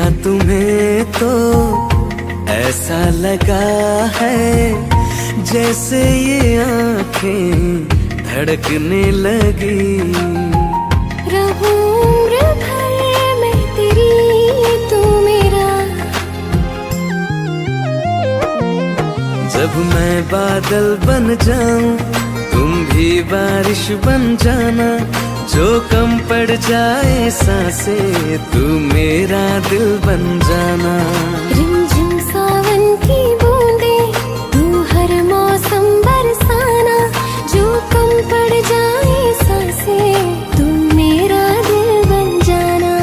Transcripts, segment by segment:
देखा तुम्हें तो ऐसा लगा है जैसे ये आंखें धड़कने लगी। रहूं उम्र भर मैं तेरी, तू मेरा। जब मैं बादल बन जाऊं तुम भी बारिश बन जाना, जो कम पड़ जाए सांसें तू मेरा दिल बन जाना। रिमझिम सावन की बूंदे तू हर मौसम बरसाना, जो कम पड़ जाए सांसें तू मेरा दिल बन जाना।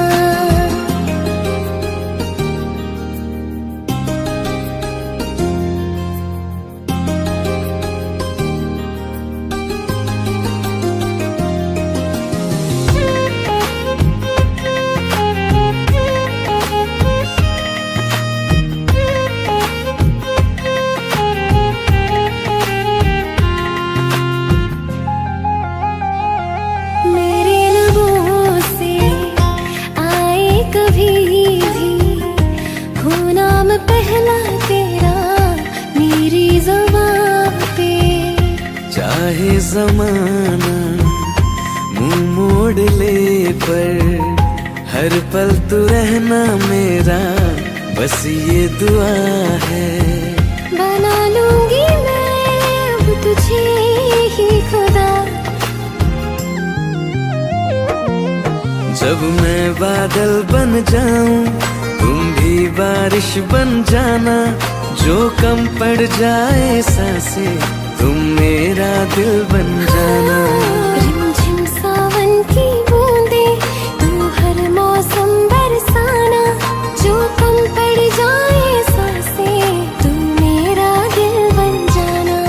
पहला तेरा मेरी ज़बान पे, चाहे जमाना मुंह मोड़ ले पर हर पल तू रहना मेरा, बस ये दुआ है। बना लूंगी मैं अब तुझे ही खुदा। जब मैं बादल बन जाऊं तुम भी बारिश बन जाना, जो कम पड़ जाए सांसें तुम मेरा दिल बन जाना। रिमझिम सावन की बूंदे तू हर मौसम बरसाना, जो कम पड़ जाए सांसें तू मेरा दिल बन जाना।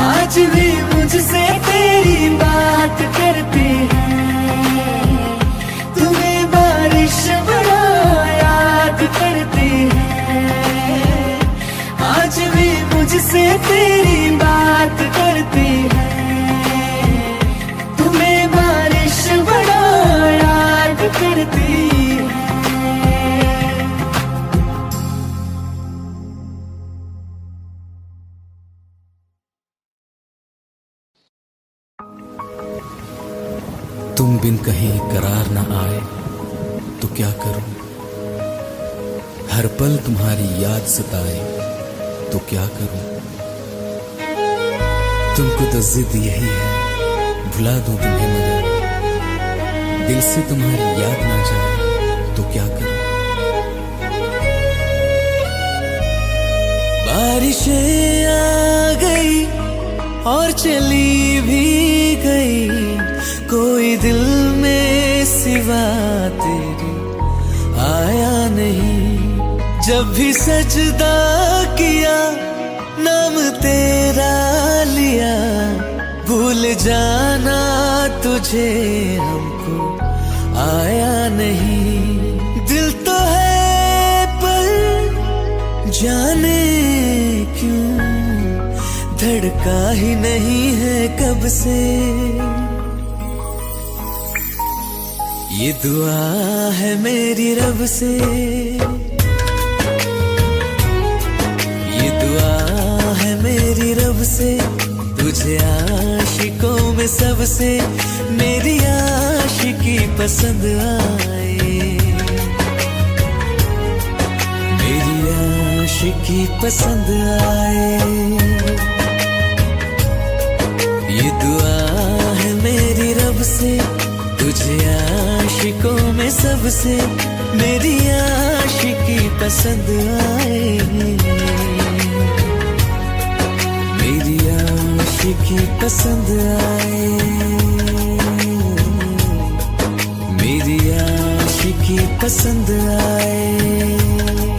आज भी मुझसे तेरी बात करती है, तुम्हें बारिश बड़ा याद करती है। आज भी मुझसे तेरी बात करती है, तुम्हें बारिश बड़ा याद करती है। तुम बिन कहीं करार न आए तो क्या करूं, हर पल तुम्हारी याद सताए तो क्या करूं। तुमको तो जिद यही है भुला दूं तुम्हें, मगर दिल से तुम्हारी याद ना जाए तो क्या करूं। बारिशें आ गई और चली भी गई, कोई दिल में सिवा तेरी आया नहीं। जब भी सजदा किया नाम तेरा लिया, भूल जाना तुझे हमको आया नहीं। दिल तो है पर जाने क्यों धड़का ही नहीं है कब से। ये दुआ है मेरी रब से, ये दुआ है मेरी रब से, तुझे आशिकों में सबसे मेरी आशिकी पसंद आए, मेरी आशिकी पसंद आए। ये दुआ है मेरी रब से, तुझे आशिकों में सबसे मेरी आशिकी पसंद आए, मेरी आशिकी पसंद आए, मेरी आशिकी पसंद आए।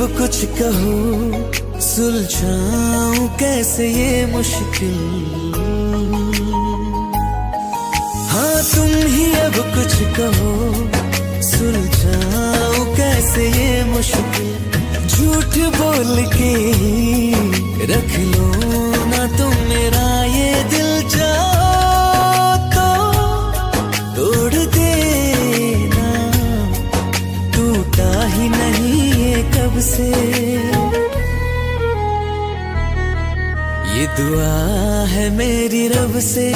अब कुछ कहो, सुलझाऊं कैसे ये मुश्किल। हाँ तुम ही अब कुछ कहो, सुलझाऊं कैसे ये मुश्किल। झूठ बोल के ही रख लो ना तुम मेरा ये दिल, जाओ तो तोड़ देना, टूटा ही नहीं ये कब से। ये दुआ है मेरी रब से,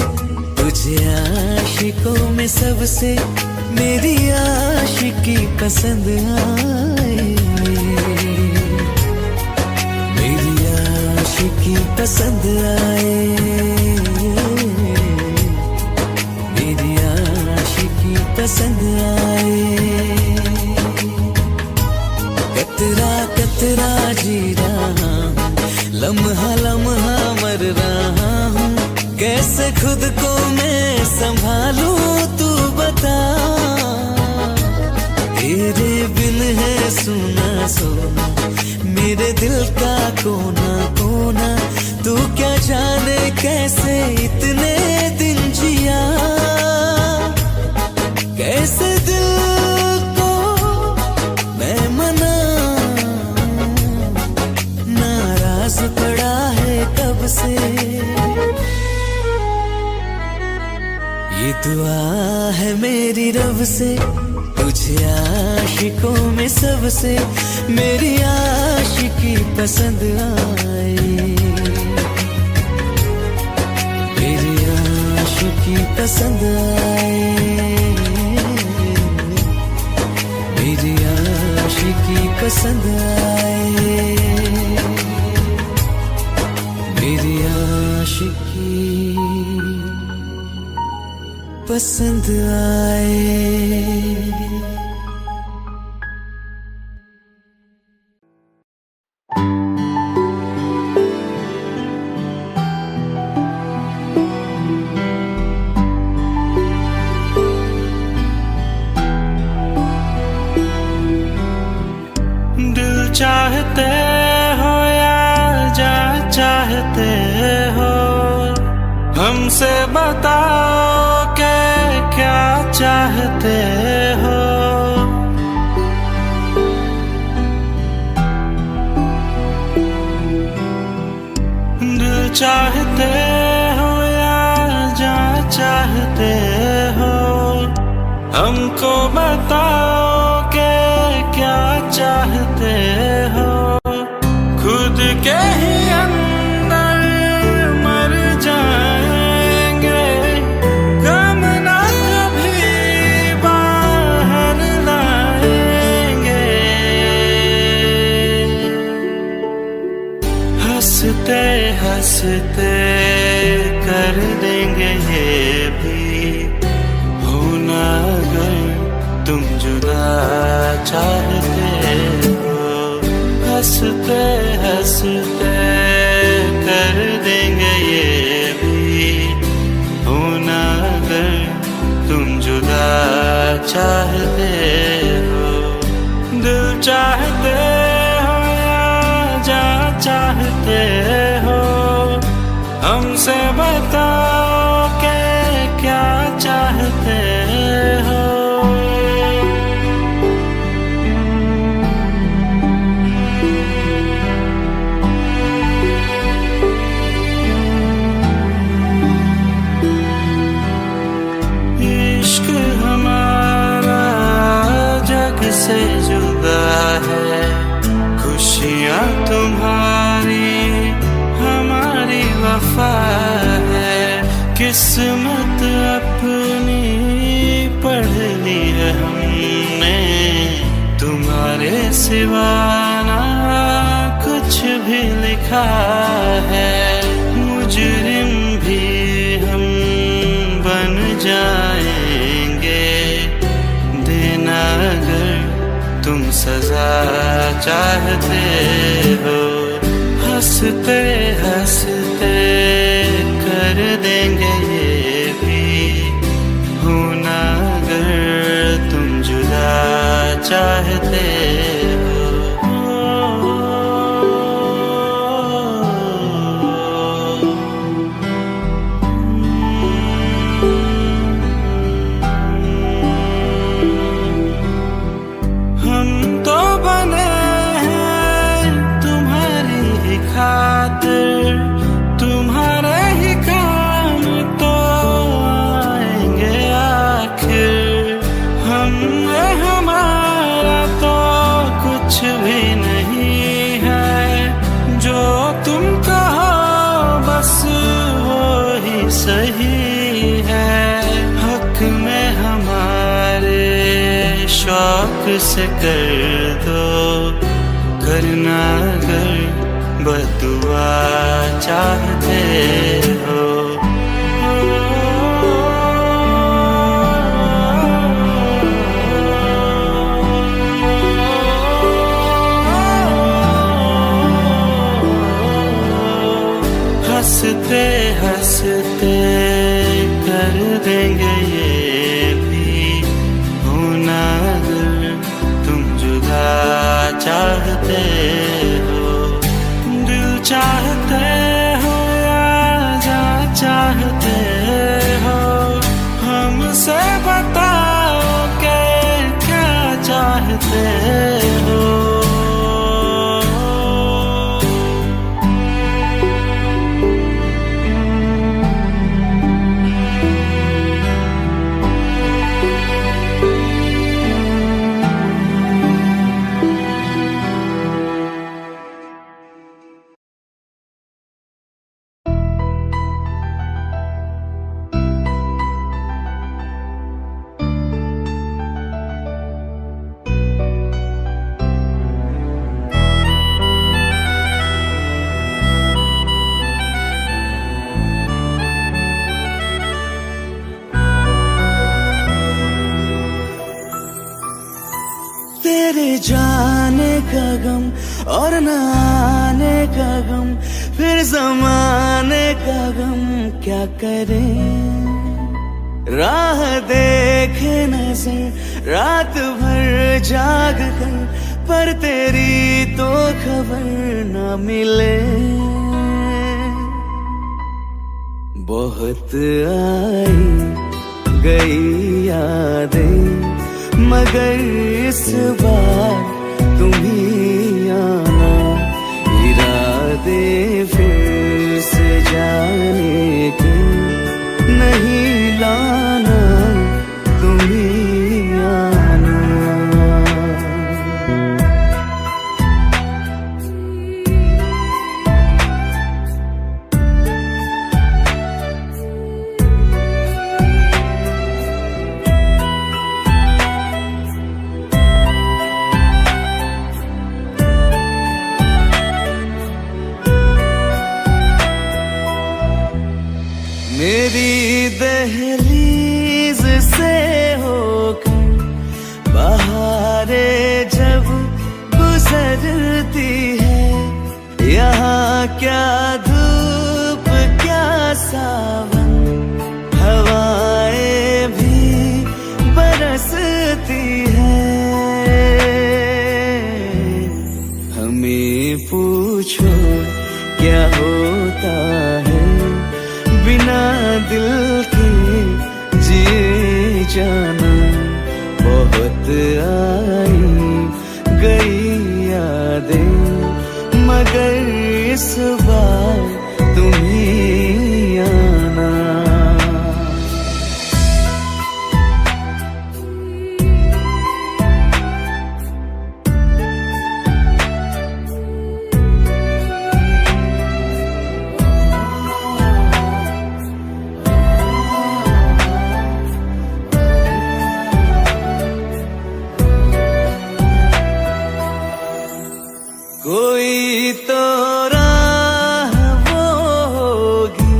तुझे आशिकों में सबसे मेरी आशिकी पसंद आए, मेरी आशिकी पसंद आए, मेरी आशिकी पसंद आए। कतरा कतरा जी रहा हूँ, लम्हा लम्हा मर रहा हूँ, कैसे खुद को मैं संभालूं तू बता। तेरे बिन है सुना सोना मेरे दिल का कोना कोना, तू क्या जाने कैसे इतने दिन जिया, कैसे दिल को मैं मनाऊं, नाराज पड़ा है कब से। ये दुआ है मेरी रब से, तुझे आशिकों में सबसे मेरी आशिकी पसंद आए, मेरी आशिकी पसंद आए, मेरी आशिकी पसंद आए, मेरी आशिकी पसंद आए। दिल चाहते हो या जा चाहते हो, हमसे बताओ के क्या चाहते हो। दिल चाहते हो या जा चाहते हो, हमको बताओ के क्या चाहते हो। खुद के ही अंदर मर जाएंगे, गम ना कभी बाहर लाएंगे। हंसते हंसते कर देंगे ये भी, होना अगर तुम जुदा चाहते हो। हंसते हंसते कर देंगे ये भी, होना अगर तुम जुदा चाहते हो। दिल चाहते हो या जा चाहते हो, हमसे बताओ के क्या चाहते हो। इश्क हमारा जग से जुदा है, खुशियाँ तुम्हारी हमारी वफा है। किस्मत अपनी पढ़ ली है हमने, तुम्हारे सिवा ना कुछ भी लिखा है। मुजरिम भी हम बन जाएंगे, देना अगर तुम सजा चाहते हो। हंसते हंसते कर देंगे ये भी, होना अगर तुम जुदा चाहते हो। नहीं है, जो तुम कहो बस वो ही सही है। हक में हमारे शौक से कर दो, करना अगर बदुआ चाहते हो। हंसते हंसते कर देंगे ये भी, होना अगर तुम जुदा चाहते हो। दिल चाहते हो या जा चाहते हो, हमसे बताओ के क्या चाहते हो। तेरे जाने का गम और न आने का गम, फिर जमाने का गम क्या करें। राह देखे नजर रात भर जाग कर, पर तेरी तो खबर न मिले। बहुत आई गई यादें, मगर इस बार तुम ही आना। इरादे फिर से जाने के नहीं लाना, तुम ही आना। मेरी दहलीज से होकर बहारें जब गुजरती है, यहाँ क्या धूप क्या सावन, हवाएं भी बरसती है। हमें पूछो क्या होता है बिना दिल के जिए जाना। बहुत आई गई यादें, मगर इस बार तुम ही आना। कोई तो राह वो होगी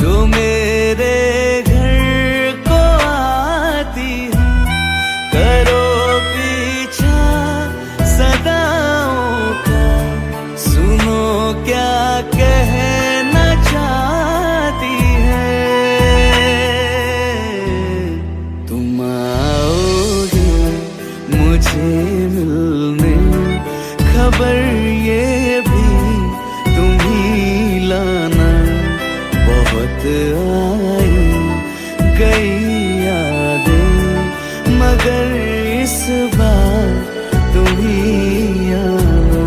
जो मेरे घर को आती है। करो पीछा सदाओं का, सुनो क्या कहना चाहती है। तुम आओगे मुझे मिलने, खबर ये भी तुम ही लाना। बहुत आई गई यादें, मगर इस बार तुम ही आना।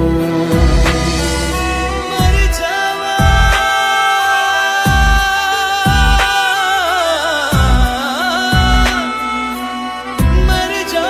मर जावा मर जा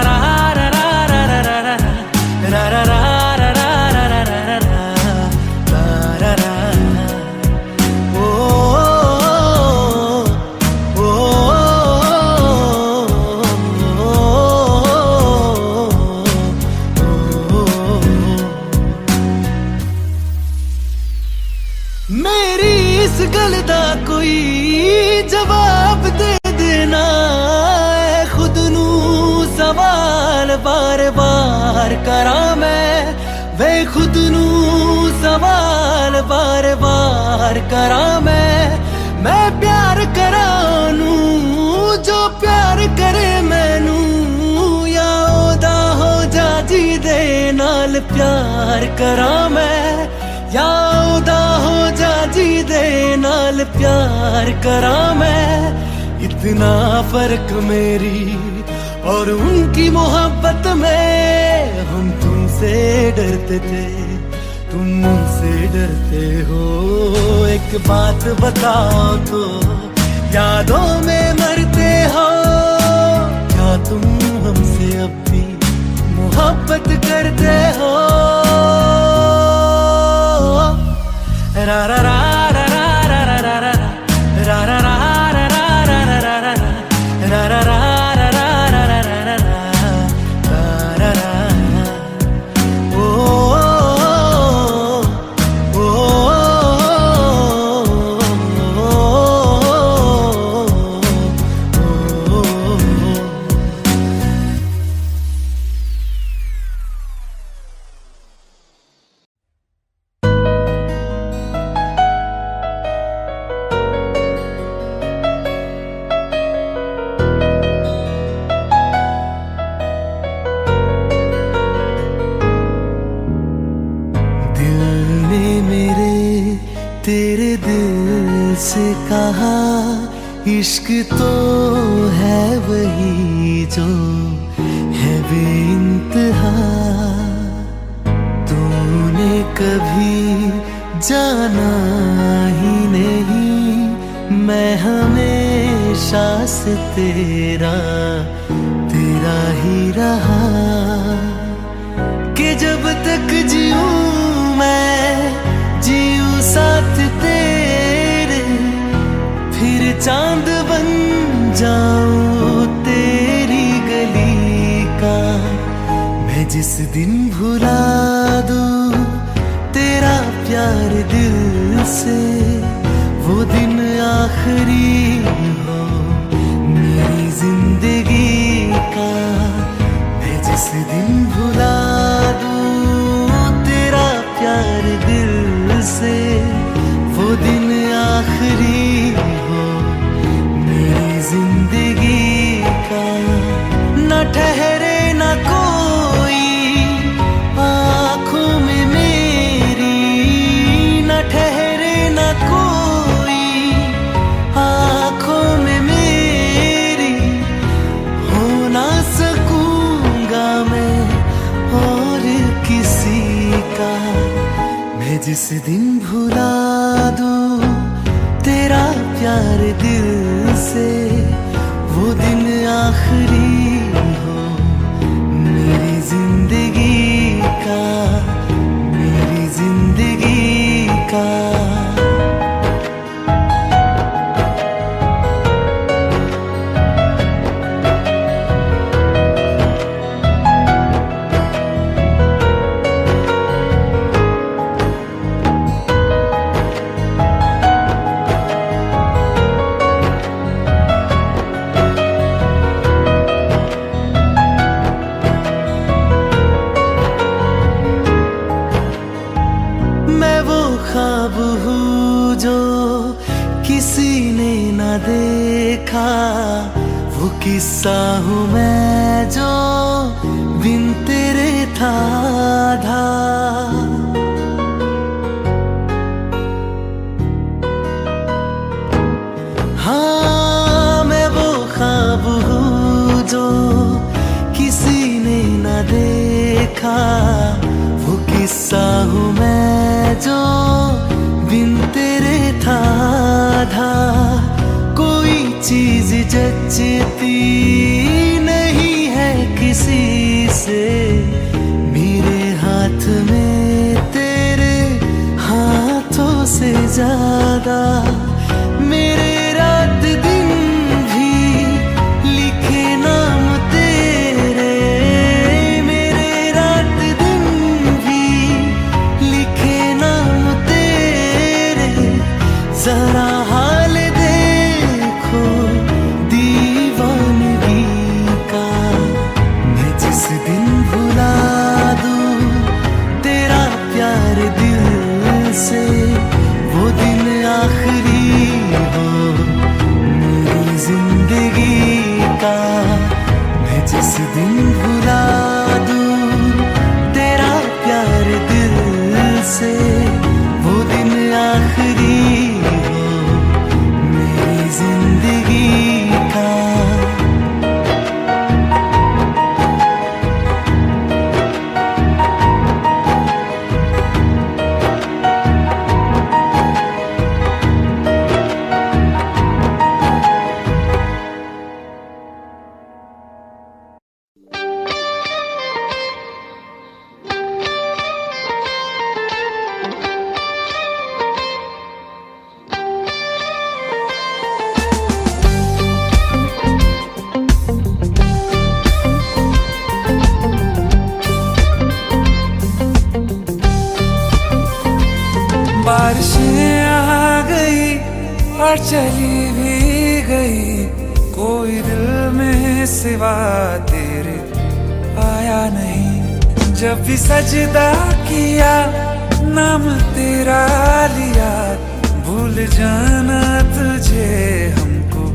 बार बार करा मैं वे खुद नू सवाल बार बार करा मैं प्यार करा नू जो प्यार करे मैनू या ओदा हो जा जी दे नाल प्यार करा मैं या ओदा हो जा जी दे नाल प्यार करा मैं इतना फर्क मेरी और उनकी मोहब्बत में हम तुमसे डरते थे तुम मुझसे डरते हो एक बात बताओ तो यादों में मरते हो क्या तुम हमसे अब भी मोहब्बत करते हो रा रा रा रा रा रा रा रा रा रा रा तेरे दिल से कहा इश्क तो है वही जो है बेइंतहा तूने कभी जाना ही नहीं मैं हमेशा से तेरा ही रहा कि जब तक जीऊं मैं जीऊं साथ तेरे फिर चांद बन जाऊं तेरी गली का मैं जिस दिन भुला दूं तेरा प्यार दिल से वो दिन आखिरी हो मेरी जिंदगी का मैं जिस दिन भुला दूं तेरा प्यार दिल से वो दिन आखिरी हो मेरी जिंदगी का न ठहरे न कोई आँखों में मेरी न ठहरे न कोई आँखों में मेरी हो ना सकूंगा मैं और किसी का मैं जिस दिन भुला दूं तेरा प्यार दिल से वो दिन आखिरी हो मेरी जिंदगी का मेरी जिंदगी का ख्वाब हूँ जो किसी ने न देखा वो किस्सा हूँ मैं जो बिन तेरे था आधा हाँ मैं वो ख्वाब हूँ जो किसी ने न देखा वो किस्सा हूँ मैं जो बिन तेरे था आधा कोई चीज जचती नहीं है किसी से मेरे हाथ में तेरे हाथों से ज्यादा मेरे रात दिन भी लिखे नाम तेरे मेरे रात दिन भी लिखे नाम तेरे जरा हाल देखो दीवानगी बारिशें आ गई और चली भी गई, कोई दिल में सिवा तेरे आया नहीं। जब भी सजदा किया नाम तेरा लिया, भूल जाना तुझे हमको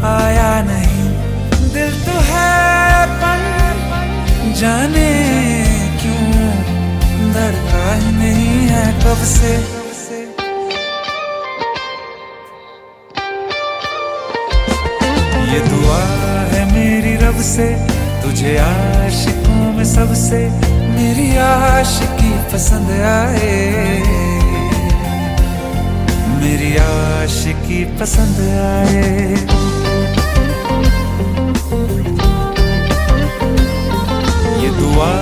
आया नहीं। दिल तो है पर जाने क्यों धड़का ही नहीं है कब से। ये दुआ है मेरी रब से, तुझे आशिकों में सबसे मेरी आशिकी पसंद आए, मेरी आशिकी पसंद आए। ये दुआ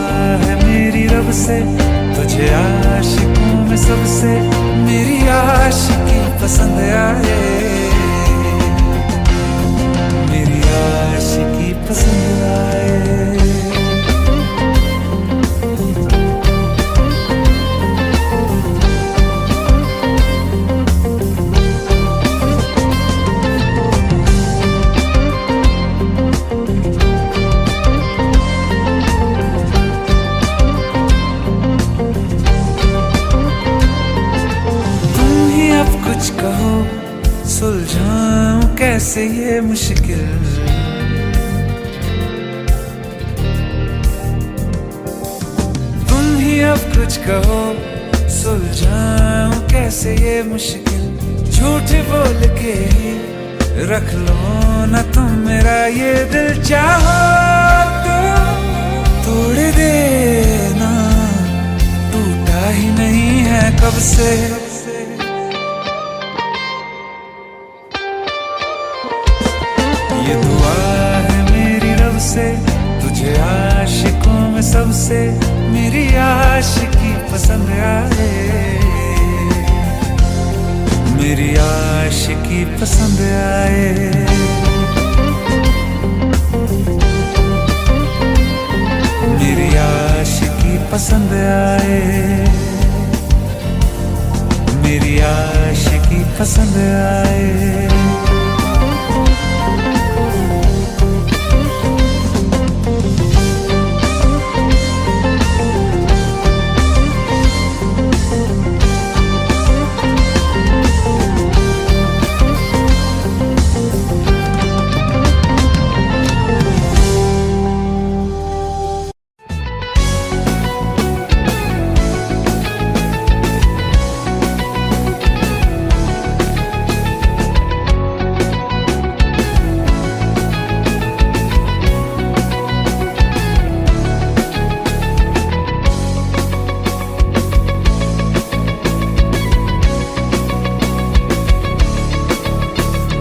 है मेरी रब से, तुझे आशिकों में सबसे मेरी आशिकी पसंद आए, मेरी आशिकी पसंद आए। कुछ कहो सुलझाऊं कैसे ये मुश्किल, तुम ही अब कुछ कहो सुलझाऊं कैसे ये मुश्किल। झूठ बोल के ही रख लो ना तुम मेरा ये दिल, चाहो तो तोड़ देना, टूटा ही नहीं है कब से। ये दुआ है मेरी रब से, तुझे आशिकों में सबसे मेरी आशिकी पसंद आए, मेरी आशिकी पसंद आए। मेरी आशिकी पसंद आए, मेरी आशिकी पसंद आए।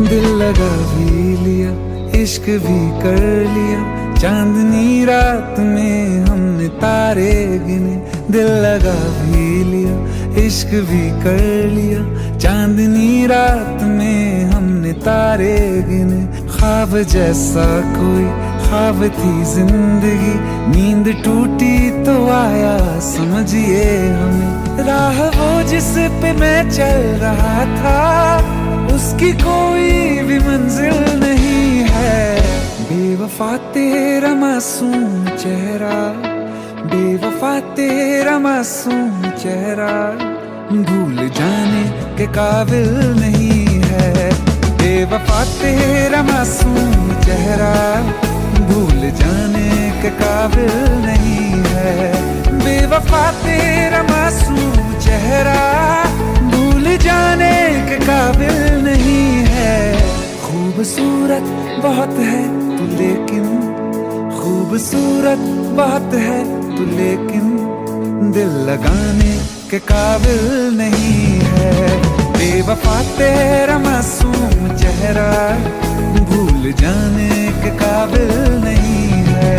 दिल लगा भी लिया, इश्क भी कर लिया, चांदनी रात में हमने तारे गिने। दिल लगा भी लिया, इश्क भी कर लिया, चांदनी रात में हमने तारे गिने। ख्वाब जैसा कोई ख्वाब थी जिंदगी, नींद टूटी तो आया समझिए हमें। राह वो जिस पे मैं चल रहा था, उसकी कोई भी मंजिल नहीं है। बेवफा तेरा मासूम चेहरा, बेवफा तेरा मासूम चेहरा, भूल जाने के काबिल नहीं है। बेवफा तेरा मासूम चेहरा, भूल जाने के काबिल नहीं है। बेवफा तेरा मासूम चेहरा, भूल जाने के काबिल नहीं है। खूबसूरत बहुत है तू लेकिन, खूबसूरत बहुत है तू लेकिन, दिल लगाने के काबिल नहीं है। बेवफा तेरा मासूम चेहरा, भूल जाने के काबिल नहीं है।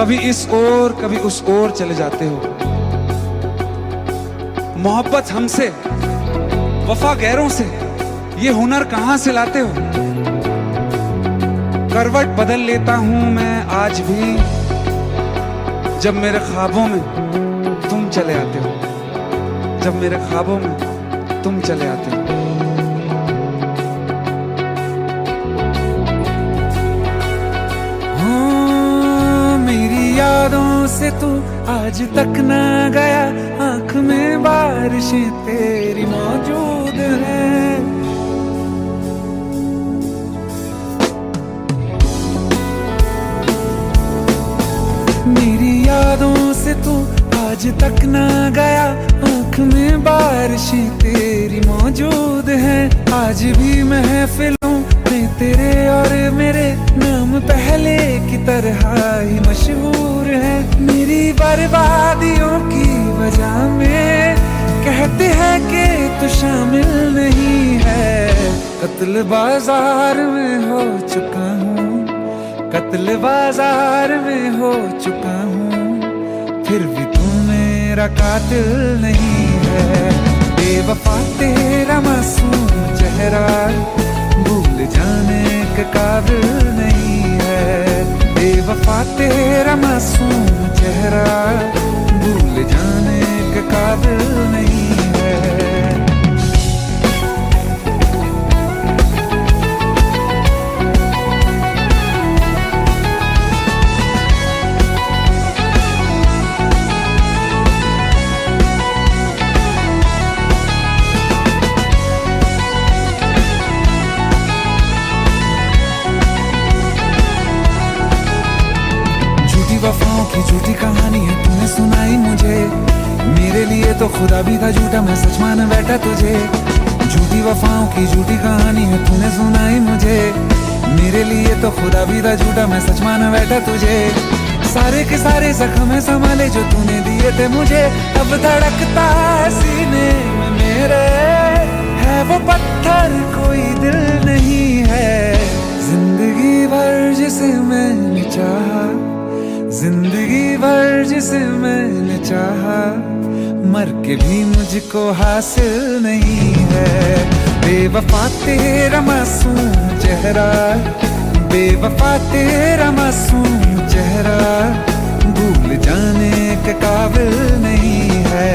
कभी इस ओर कभी उस ओर चले जाते हो। मोहब्बत हमसे, वफा गैरों से, ये हुनर कहां से लाते हो? करवट बदल लेता हूं मैं आज भी, जब मेरे ख्वाबों में तुम चले आते हो, जब मेरे ख्वाबों में तुम चले आते हो। यादों से तू आज तक ना गया, आंख में बारिशें तेरी मौजूद है। मेरी यादों से तू आज तक ना गया, आंख में बारिशें तेरी मौजूद है। आज भी महफिलों में तेरे और मेरे नाम पहले की तरह ही मशहूर है। मेरी बर्बादियों की वजह में कहते हैं कि तू शामिल नहीं है। कत्ल बाजार में हो चुका हूँ, कत्ल बाजार में हो चुका हूँ, फिर भी तू मेरा कातिल नहीं है। बेवफा तेरा मासूम चेहरा भूल जाने के काबिल नहीं है। बेवफा तेरा मासूम चेहरा भूल जाने के काबिल नहीं है। वफाओं की झूठी कहानी है तूने सुनाई मुझे, मेरे लिए तो खुदा भी था झूठा, मैं सच मान बैठा तुझे। झूठी वफाओं की झूठी कहानी है तूने सुनाई मुझे, मेरे लिए तो खुदा भी था झूठा, मैं सच मान बैठा तुझे। सारे के सारे जख्म संभाले जो तूने दिए थे मुझे, अब धड़कता सीने में मेरे है वो पत्थर, कोई दिल नहीं है। जिंदगी भर जिसे मैंने चाहा, जिंदगी भर जिसे मैंने चाहा, मर के भी मुझको हासिल नहीं है। बेवफा तेरा मासूम चेहरा, बेवफा तेरा मासूम चेहरा भूल जाने के काबिल नहीं है।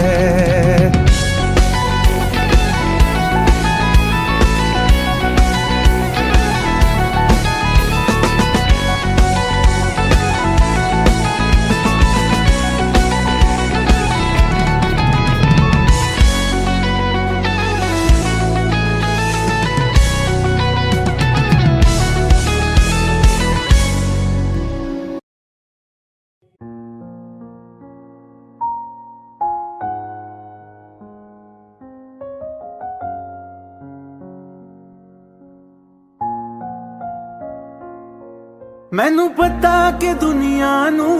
मैनू पता कि दुनिया नू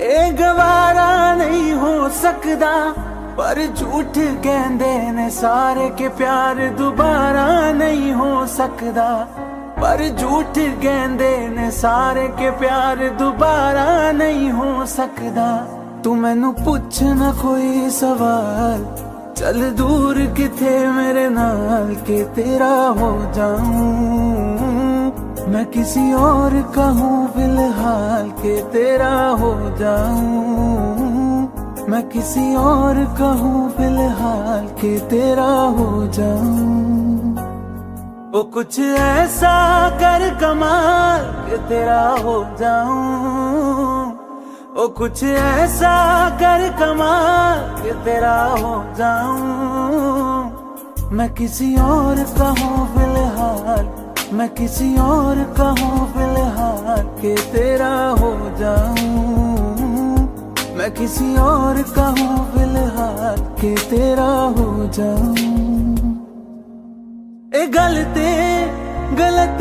ए गवारा नहीं हो सकदा, पर झूठ कहंदे ने सारे के प्यार दोबारा नहीं हो सकदा। पर झूठ कहंदे ने सारे के प्यार दोबारा नहीं हो सकदा। तू मैनू पुछ ना कोई सवाल, चल दूर किथे मेरे नाल के तेरा हो जाऊं। मैं किसी और का हूँ फिलहाल के तेरा हो जाऊं। मैं किसी और का हूँ फिलहाल के तेरा हो जाऊं। ओ कुछ ऐसा कर कमाल के तेरा हो जाऊं। ओ कुछ ऐसा कर कमाल के तेरा हो जाऊं। मैं किसी और का हूँ फिलहाल, मैं किसी और का हूँ फिलहाल के तेरा हो जाऊं। मैं किसी और का हूँ फिलहाल के तेरा हो जाऊं। ए गलत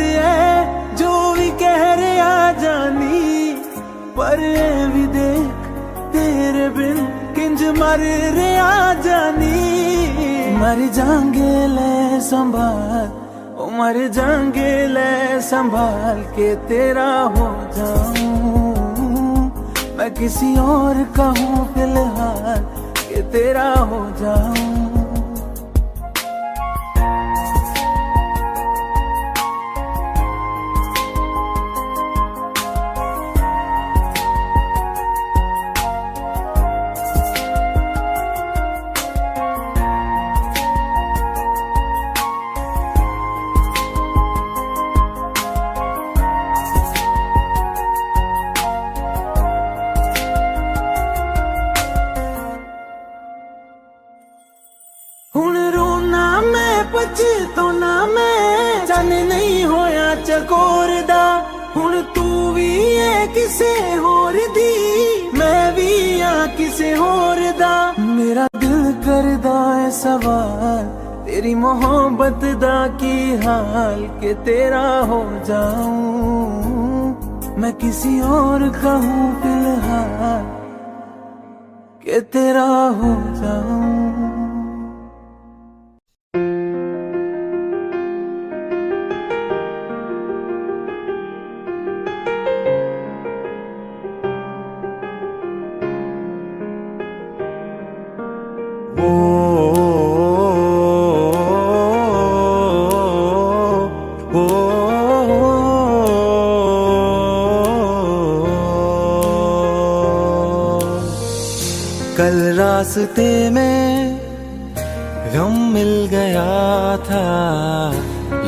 है जो भी कह रहे आ जानी, पर ए भी देख तेरे बिन किंज मर रे आ जानी। मर जाएंगे ले संभाल, मर जाएंगे ले संभाल के तेरा हो जाऊं। मैं किसी और का हूँ फिलहाल कि तेरा हो जाऊं। हुण रोना मैं पछताना मैं जाने नहीं होया चकोर दा। हुण तू भी है किसे होर दी मैं भी आ किसे होर दा। मेरा दिल करदा है सवाल तेरी मोहब्बत दा की हाल के तेरा हो जाऊं। मैं किसी और का हूँ फिलहाल के तेरा हो जाऊं। कल रास्ते में गम मिल गया था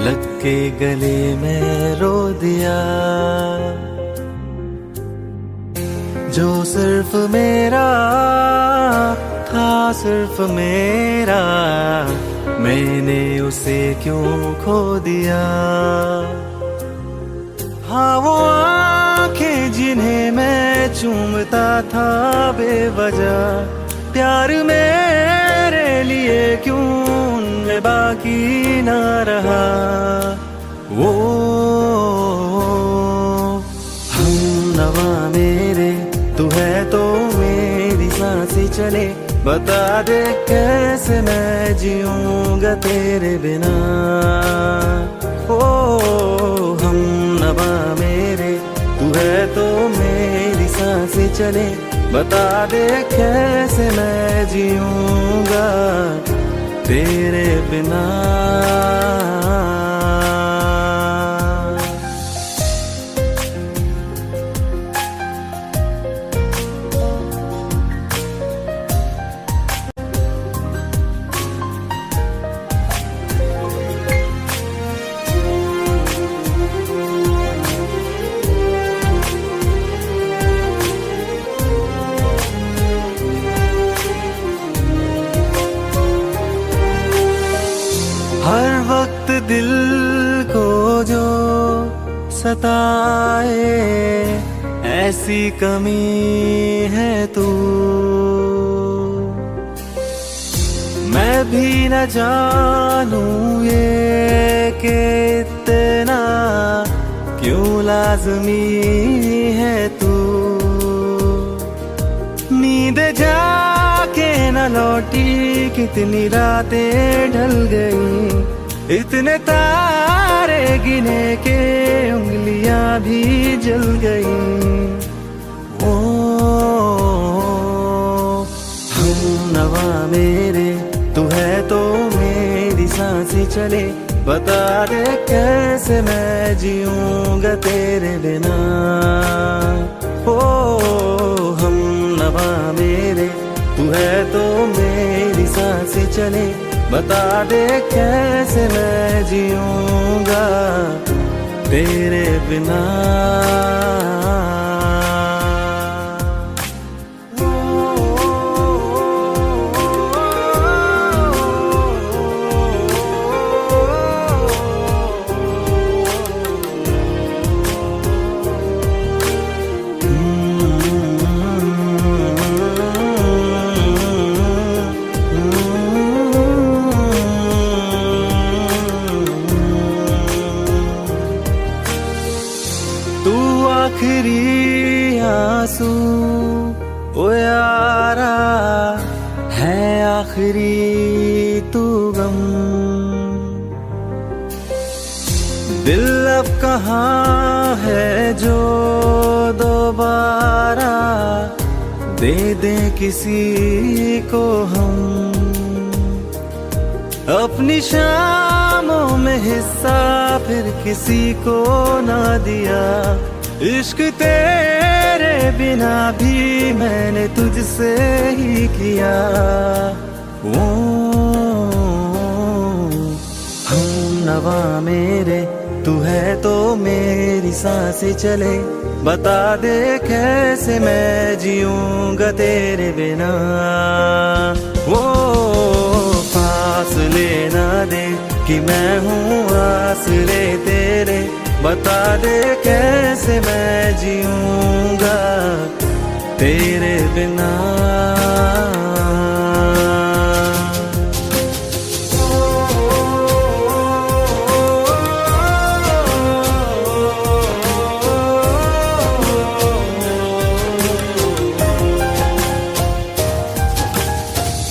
लग के गले में रो दिया। जो सिर्फ मेरा था सिर्फ मेरा मैंने उसे क्यों खो दिया। हाँ वो आंखें जिन्हें मैं चूमता था बेवजह प्यार मेरे लिए क्यों उनमें बाकी ना रहा। वो हम नवा मेरे तू है तो मेरी सांसें चले बता दे कैसे मैं जीऊंगा तेरे बिना। ओ हम नवा मेरे तू है तो मेरी सांसें चले बता दे कैसे मैं जीऊंगा तेरे बिना। हर वक्त दिल को जो सताए ऐसी कमी है तू। मैं भी न जानूं ये कि इतना क्यों लाज़मी है तू। नींद जाके न लौटी कितनी रातें ढल गई इतने तारे गिने के उंगलियां भी जल गई। ओ हम नवा मेरे तू है तो मेरी सांसें चले बता दे कैसे मैं जीऊंगा तेरे बिना। ओ हम नवा मेरे तू है तो मेरी सांसें चले बता दे कैसे मैं जीऊंगा तेरे बिना। आखिरी आंसू ओ यारा है आखिरी तू गम। दिल अब कहाँ है जो दोबारा दे दे किसी को हम अपनी शामों में हिस्सा, फिर किसी को ना दिया। इश्क तेरे बिना भी मैंने तुझसे ही किया। ओ हम नवा मेरे, तू है तो मेरी सांसें चले। बता दे कैसे मैं जीऊंगा तेरे बिना। वो फासले ना दे कि मैं हूँ आसरे तेरे। बता दे कैसे मैं जीऊंगा तेरे बिना।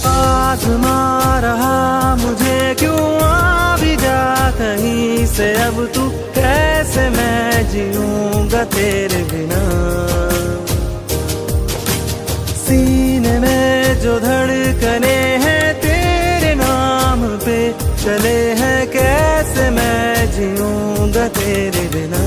आज़मा रहा मुझे क्यों, आ भी जा कहीं से अब तू। कैसे मैं जीऊंगा तेरे बिना। सीने में जो धड़कने हैं तेरे नाम पे चले हैं, कैसे मैं जीऊंगा तेरे बिना।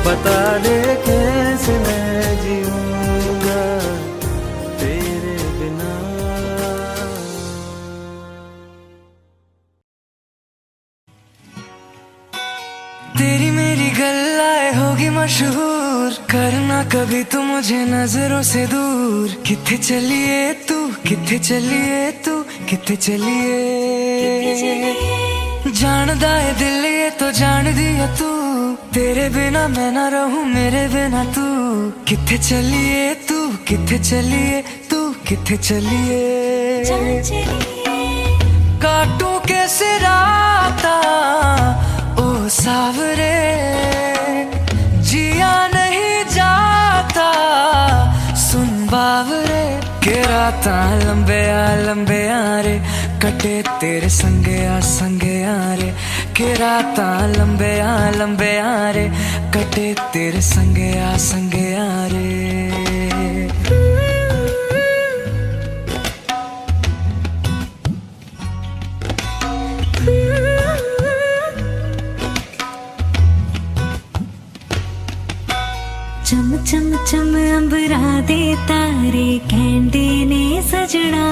बता दे कैसे मैं जीऊंगा तेरे बिना। तेरी मेरी गल्लाए होगी मशहूर, करना कभी तू मुझे नजरों से दूर। किथे चलिए तू, किथे चलिए तू, किथे चलिए। जानदा है दिल ये तो जान दिया तू, तेरे बिना मैं ना रहूं मेरे बिना तू। किथे चलिए तू, किथे चलिए तू, किथे चलिए। काटूं कैसे राता ओ सावरे, जिया नहीं जाता सुन बावरे। के राता लंबे रे कटे तेरे संगे रे। के राता लंबे रे कटे तेरे संगे रे। चम चम चम अंबरा दे तारे कहंदे ने सजना।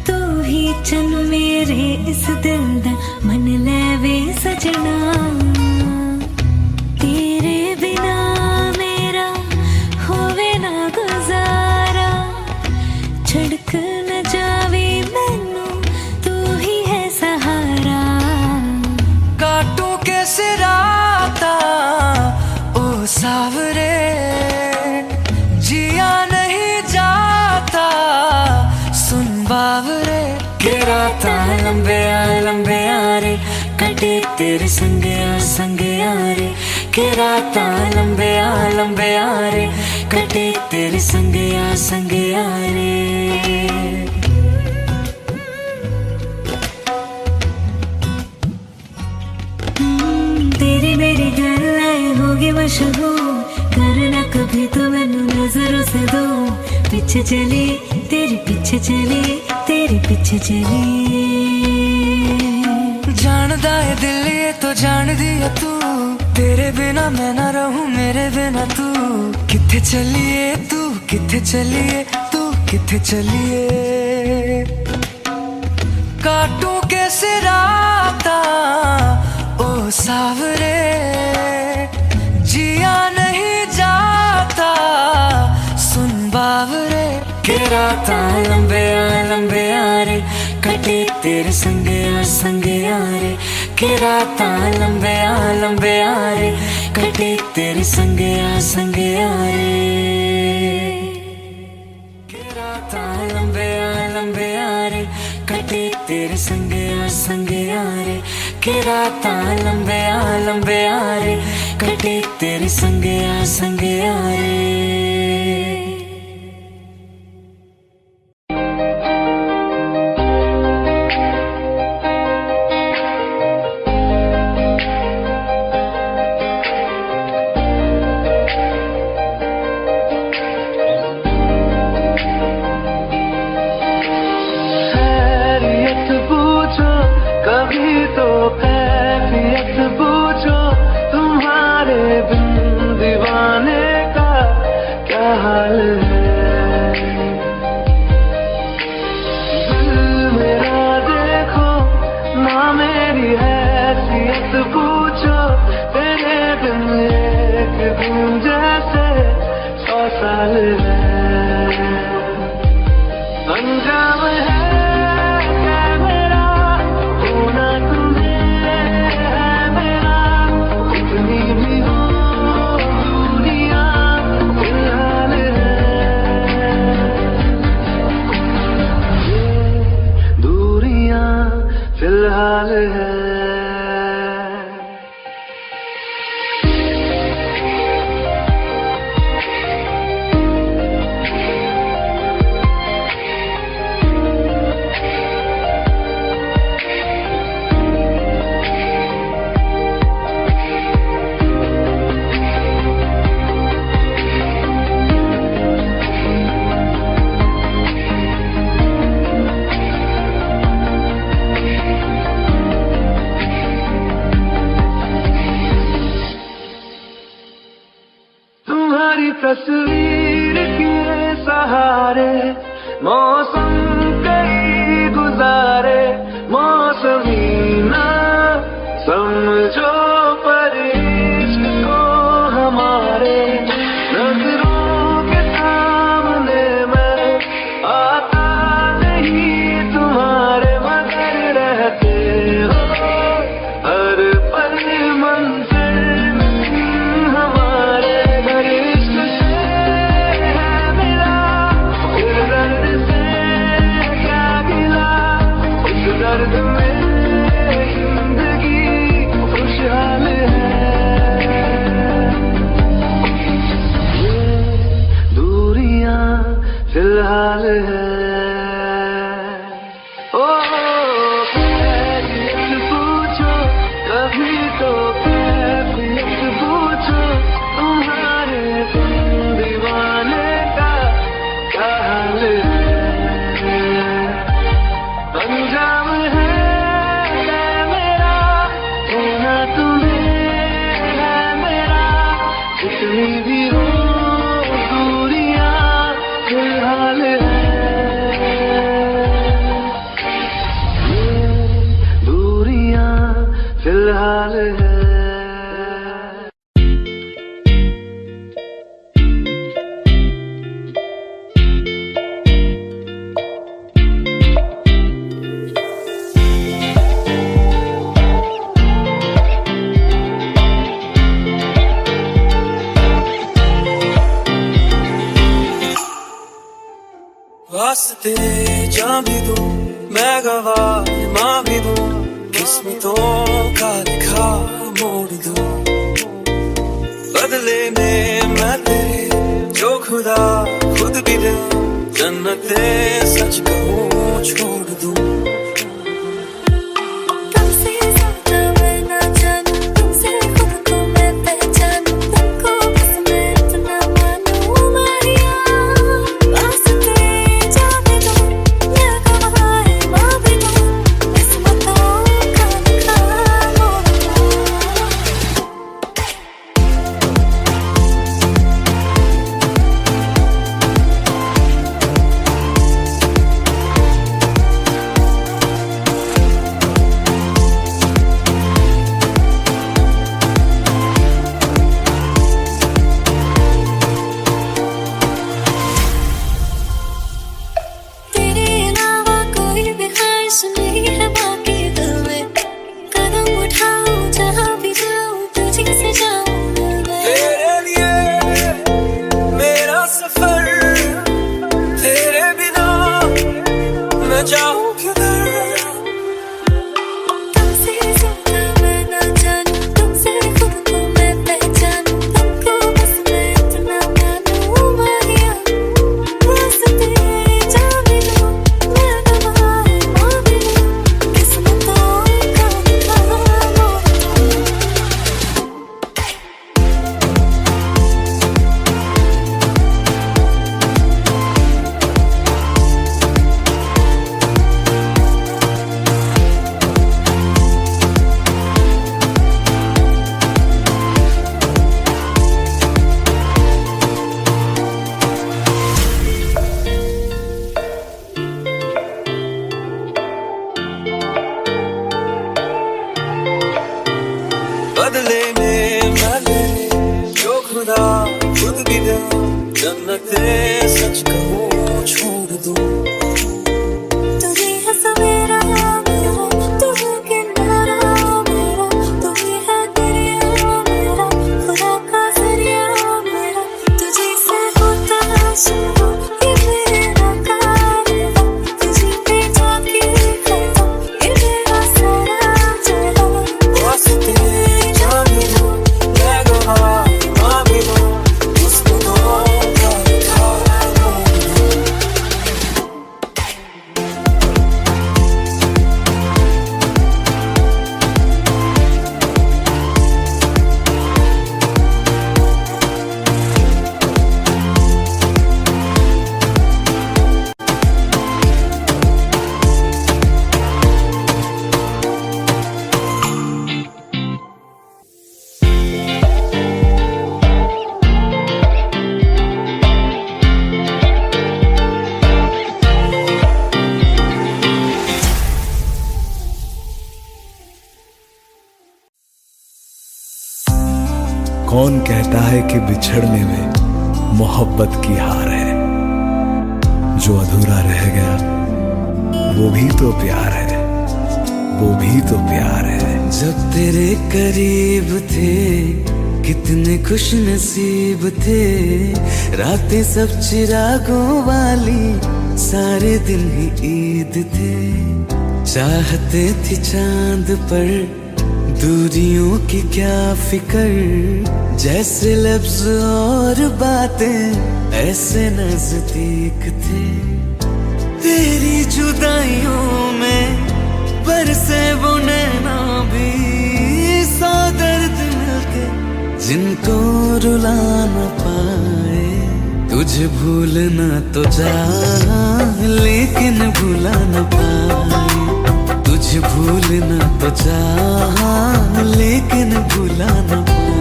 तू ही चन मेरे इस दिल दा मन लेवे सजना। तेरे बिना मेरा होवे ना गुजारा, छड़क न जावे मैनू तू ही है सहारा। काटूं कैसे राता ओ सावरे, जिया नहीं जाता सुन बावरे। के राता लंबे रे कटे तेरे संगे रे। के राता लंबे रे कटे तेरे संगे रे। तेरी मेरी गल्लाए होगी मशहूर, करना कभी तो मैनू नजरों से दो। पीछे चली तेरे पीछे चली, तेरे पीछे चली। जानदा है दिल ये तो जान दिया तू, तेरे बिना मैं ना रहूं मेरे बिना तू। किथे चलिए तू, किथे चलिए तू, किथे चलिए। काटूं कैसे राता ओ सावरे, जिया नहीं जाता सुन बावरे। के राता लंबे रे कटे तेरे संगे रे। के राता लंबे रे कटे तेरे संगे रे। के राता लंबे रे कटे तेरे संगे रे। के रातां लंबे आ रे कटे तेरे संगे आ रे। कभी तो कैफियत पूछो तुम्हारे बिन दीवाने का क्या हाल है। दिल मेरा देखो ना मेरी हैसियत पूछो तेरे बिन एक दिन जैसे 100 साल है। अंजाम है फिलहाल है। तस्वीर के सहारे मौसम कई गुजारे मौसमी ना समझो पर इश्क को हमारे नजरों के सामने मैं आता नहीं तुम्हारे मगर रहते हो हर पल मंजिल हमारे घर दर्द में जिंदगी खुशहाल है। ये दूरियां फिलहाल है। ओ कैफियत पूछो कभी तो कैफियत पूछो तुम्हारे बिन दीवाने का क्या हाल है। अंजाम है मेरा होना तुम्हें है मेरा जितनी भी हो दूरियां फिलहाल है। ये दूरियां फिलहाल है। वास्ते जान भी दूं मैं गवाह मां भी दूं किस्मतों का लिखा मोड़ दूं बदले में मैं तेरे जो खुदा खुद भी दे जन्नते सच कहूं छोड़ दूं। जन्नते सच कहूँ छोड़ दूँ। तू ही है सवेरा मेरा, तू है किनारा मेरा, तू ही है दरिया मेरा, खुदा का जरिया मेरा। तुझे से होता शुरू ये मेरा कारवां, तुझे पे जाके खत्म ये मेरा सारा जहां। वास्ते जान लो मैं गवाह मांग लो उसको तो कौन कहता है कि बिछड़ने में मोहब्बत की हार है। जो अधूरा रह गया वो भी तो प्यार है, वो भी तो प्यार है। जब तेरे करीब थे कितने खुश नसीब थे, रातें सब चिरागों वाली सारे दिन ही ईद थे। चाहते थे चांद पर दूरियों की क्या फिकर, जैसे लफ्ज और बातें ऐसे नजदीक थे। तेरी जुदाइयों में बरसे वो नैना भी, सौ दर्द मिलके जिनको रुला न पाए। तुझे भूलना तो चाह लेकिन भुला न पाए, तुझे भूलना तो चाह लेकिन भुला न पाए।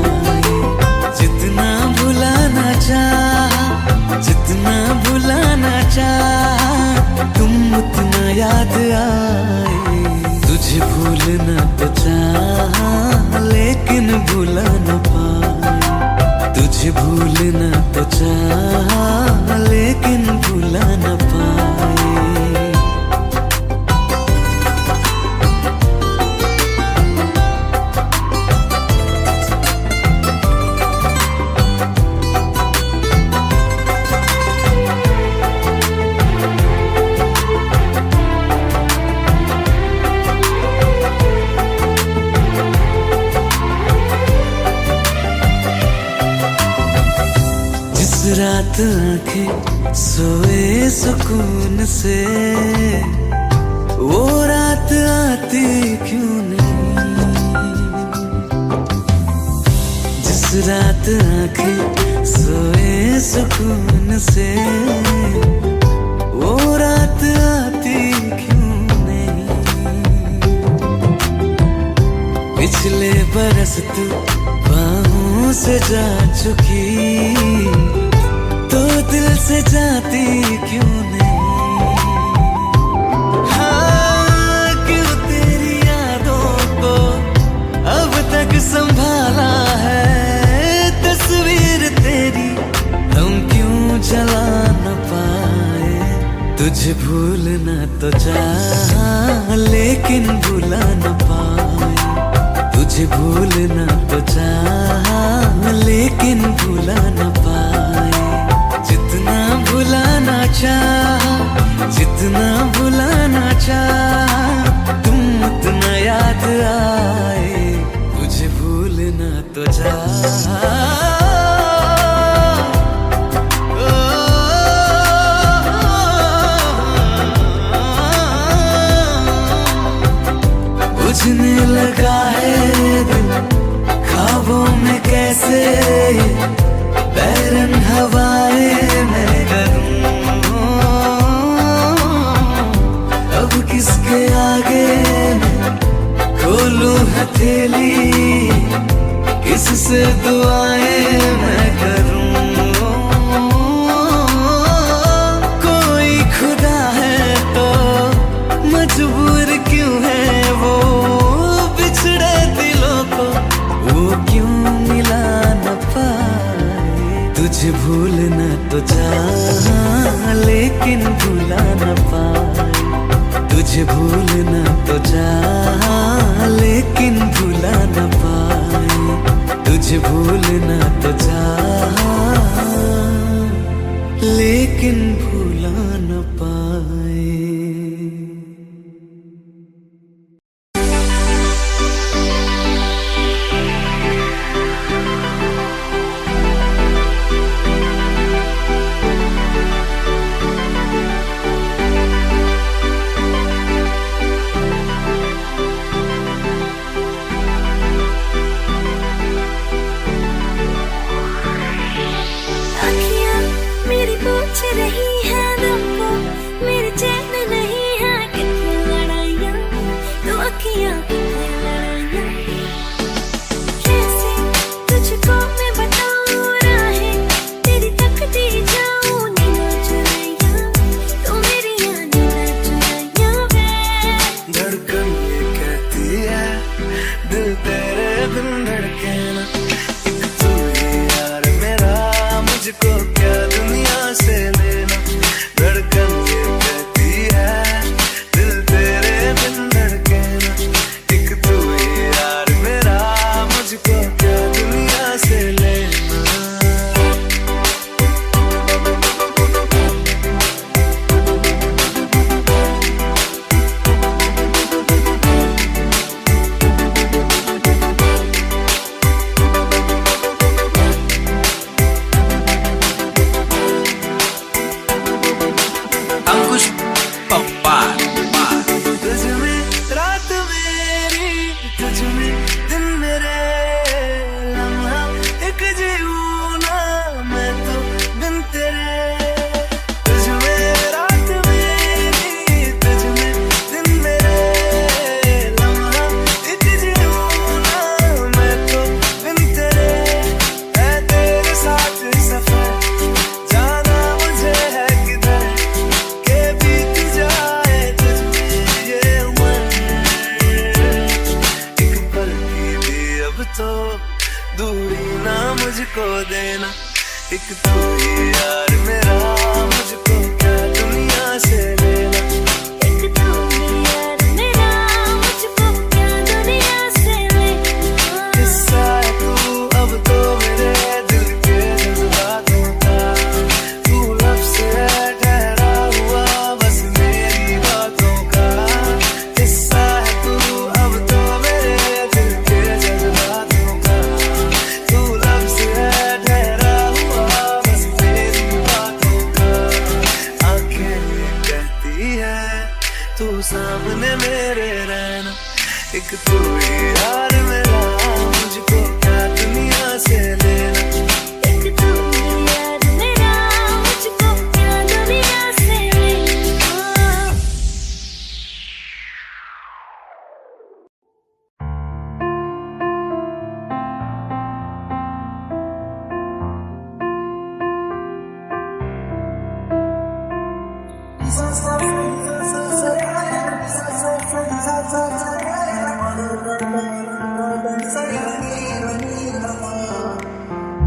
जितना भुलाना चाह, जितना भुलाना चाह, तुम उतना याद आए। तुझे भूलना तो चाह लेकिन भुला न पाए, तुझे भूलना तो चाह लेकिन भुला न पाए। रात आंखें सोए सुकून से, वो रात आती क्यों नहीं। जिस रात आंखें सोए सुकून से, वो रात आती क्यों नहीं। पिछले बरस तू बाहों से जा चुकी, तो दिल से जाती क्यों नहीं। हाँ, क्यों तेरी यादों को अब तक संभाला है, तस्वीर तेरी हम क्यों जला न पाए। तुझे भूलना तो चाह लेकिन भुला न पाए, तुझे भूलना तो चाह लेकिन भुला न पाए। जितना भुलाना चाह, जितना भुलाना चाह, तुम उतना याद आए। तुझे भूलना तो चाह बुझने लगा है दिल ख्वाबों में कैसे, बैरन हवाएं मैं करूं। अब किसके आगे मैं खोलूं हथेली, किससे दुआएं मैं करूं। कोई खुदा है तो मजबूर क्यों है वो, बिछड़े दिलों को वो क्यों मिला न पाए। तुझे भूलना तो जा, लेकिन भुला न पाए। तुझे भूलना तो जा, लेकिन भुला न पाए। तुझे भूलना तो जा, लेकिन भुला न पाए। पूछ रही है दिल को, मेरे चैन नहीं है कितनी लड़ाइयाँ, तो अखियाँ कितनी लड़ाइयाँ। कैसे तुझको मैं बताऊँ राहें, तेरी तकती जाऊँ नीना चुराइयाँ, तो मेरी नीना चुराइयाँ वे। धड़कन ये कहती है दिल तेरे बिन धड़के ना, एक तू ही यार मेरा, मुझको क्या दुनिया से लेना। धड़कन ये कहती है दिल तेरे बिन धड़के ना, एक तू ही यार मेरा, मुझको क्या दुनिया से लेना। अंकुश पप्पा। तुझ में रात मेरी, तुझ में दिन मेरे, लम्हा एक जीऊँ ना मैं तो बिन तेरे। तुझ में रात मेरी, तुझ में दिन मेरे, लम्हा एक जीऊँ ना मैं तो बिन तेरे। है तेरे साथ सफर, जाना मुझे है किधर, के बीत जाए तुझ में ये उम्र। एक पल की भी अब तो दूरी ना मुझको देना, एक तू ही यार मेरा, मुझको क्या दुनिया से लेना। एक तू ही यार मेरा, मुझको क्या दुनिया से लेना। किस्सा है तू अब तो मेरे दिल के जज्बातों का, तू लफ्ज़ है ठहरा हुआ बस मेरी बातों का। किस्सा है तू अब तो मेरे दिल के जज्बातों का, तू लफ्ज़ है ठहरा हुआ बस मेरी बातों का। आंखें ये कहती है तू सामने मेरे रहना, एक तू ही यार मेरा, मुझको क्या दुनिया से लेना। एक तू ही यार मेरा, मुझको क्या दुनिया से लेना।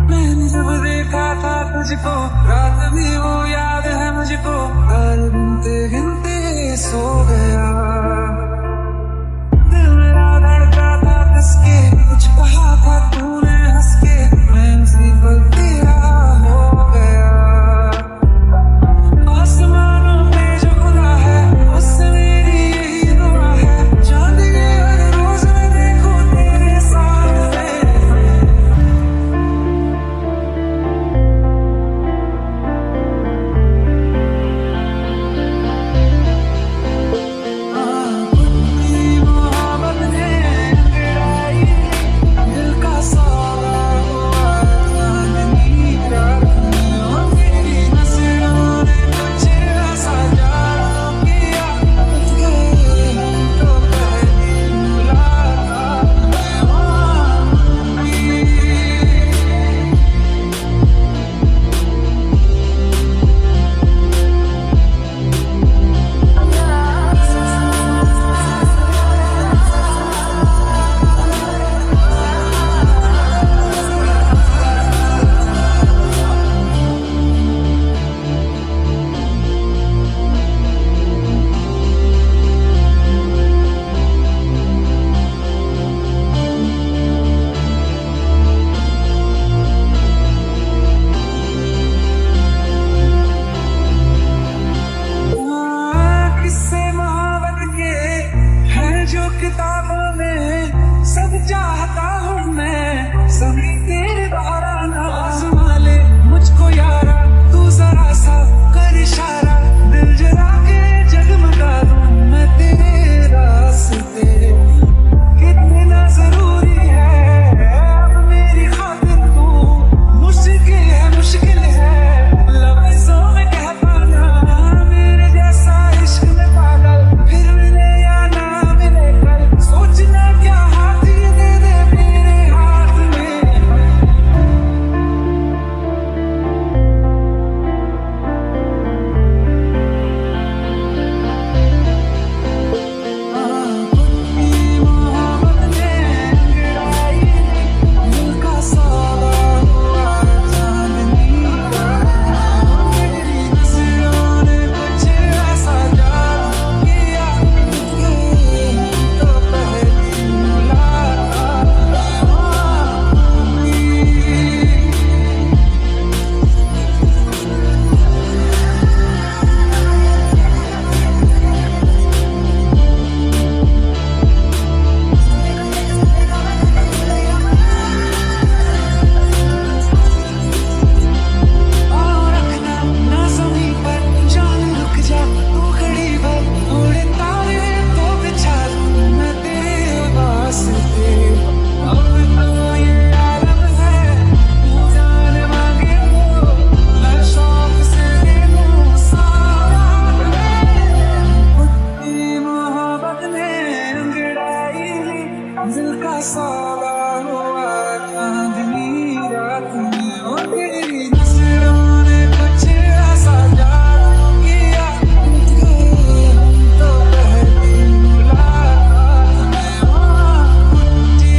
मैंने जब देखा था तुझको, रात भी वो याद है मुझको, हाल गिनते गिनते सो गया। दिल मेरा धड़का था कसके, कुछ कहा था तूने हंस के, मैं उसी पल तेरा हो गया। आसमानों पे जो खुदा है, उससे मेरी यही दुआ है, चांद के हर रोज मैं देखूं तेरे साथ में। साला हुआ चांदनी रात में वो तेरी नजरों ने कुछ ऐसा जादू किया तो पहली मुलाकात में वहाँ जी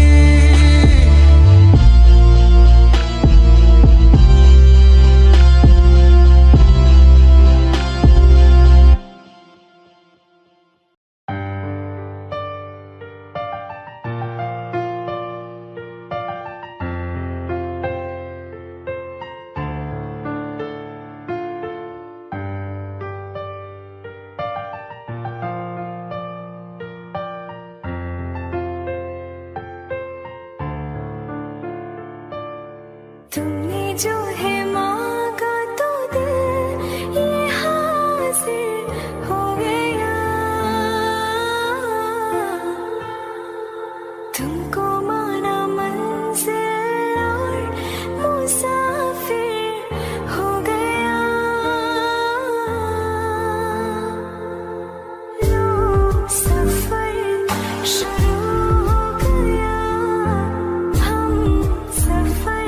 तुमने जो है मांगा तो दिल ये हासिल हो गया। तुमको माना मंजिल और मुसाफिर हो गया। लो सफर शुरू हो गया, हम सफर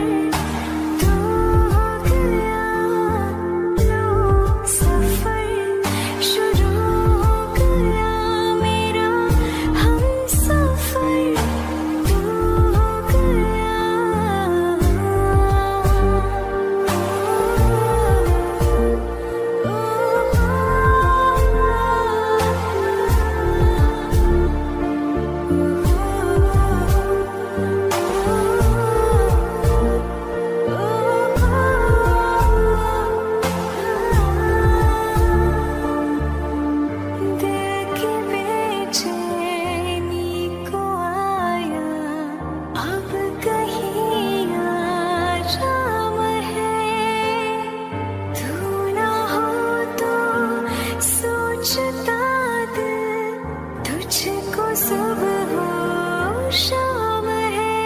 तुझको सुबह हो शाम है।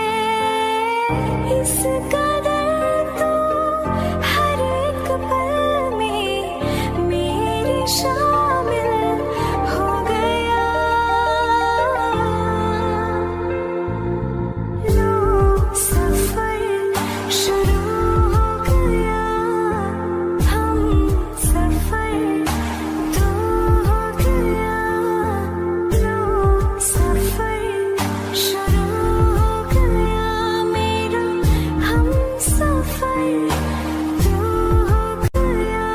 इस कदर तो हर एक पल में मेरी शामिल हो गया। लो सफर शुरू हो गया, हम सफर तो हो गया। सफर शुरू हो गया मेरा, हम सफर तो हो गया।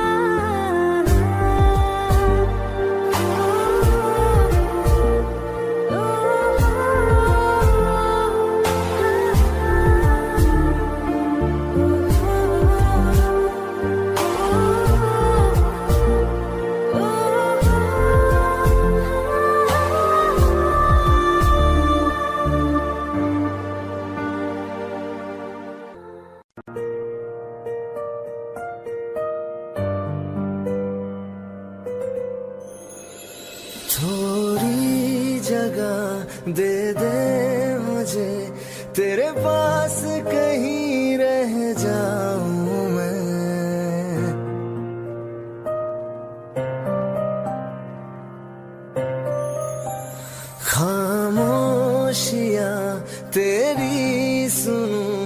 थोड़ी जगह दे दे मुझे, तेरे पास कहीं रह जाऊं मैं। खामोशियां तेरी सुनूं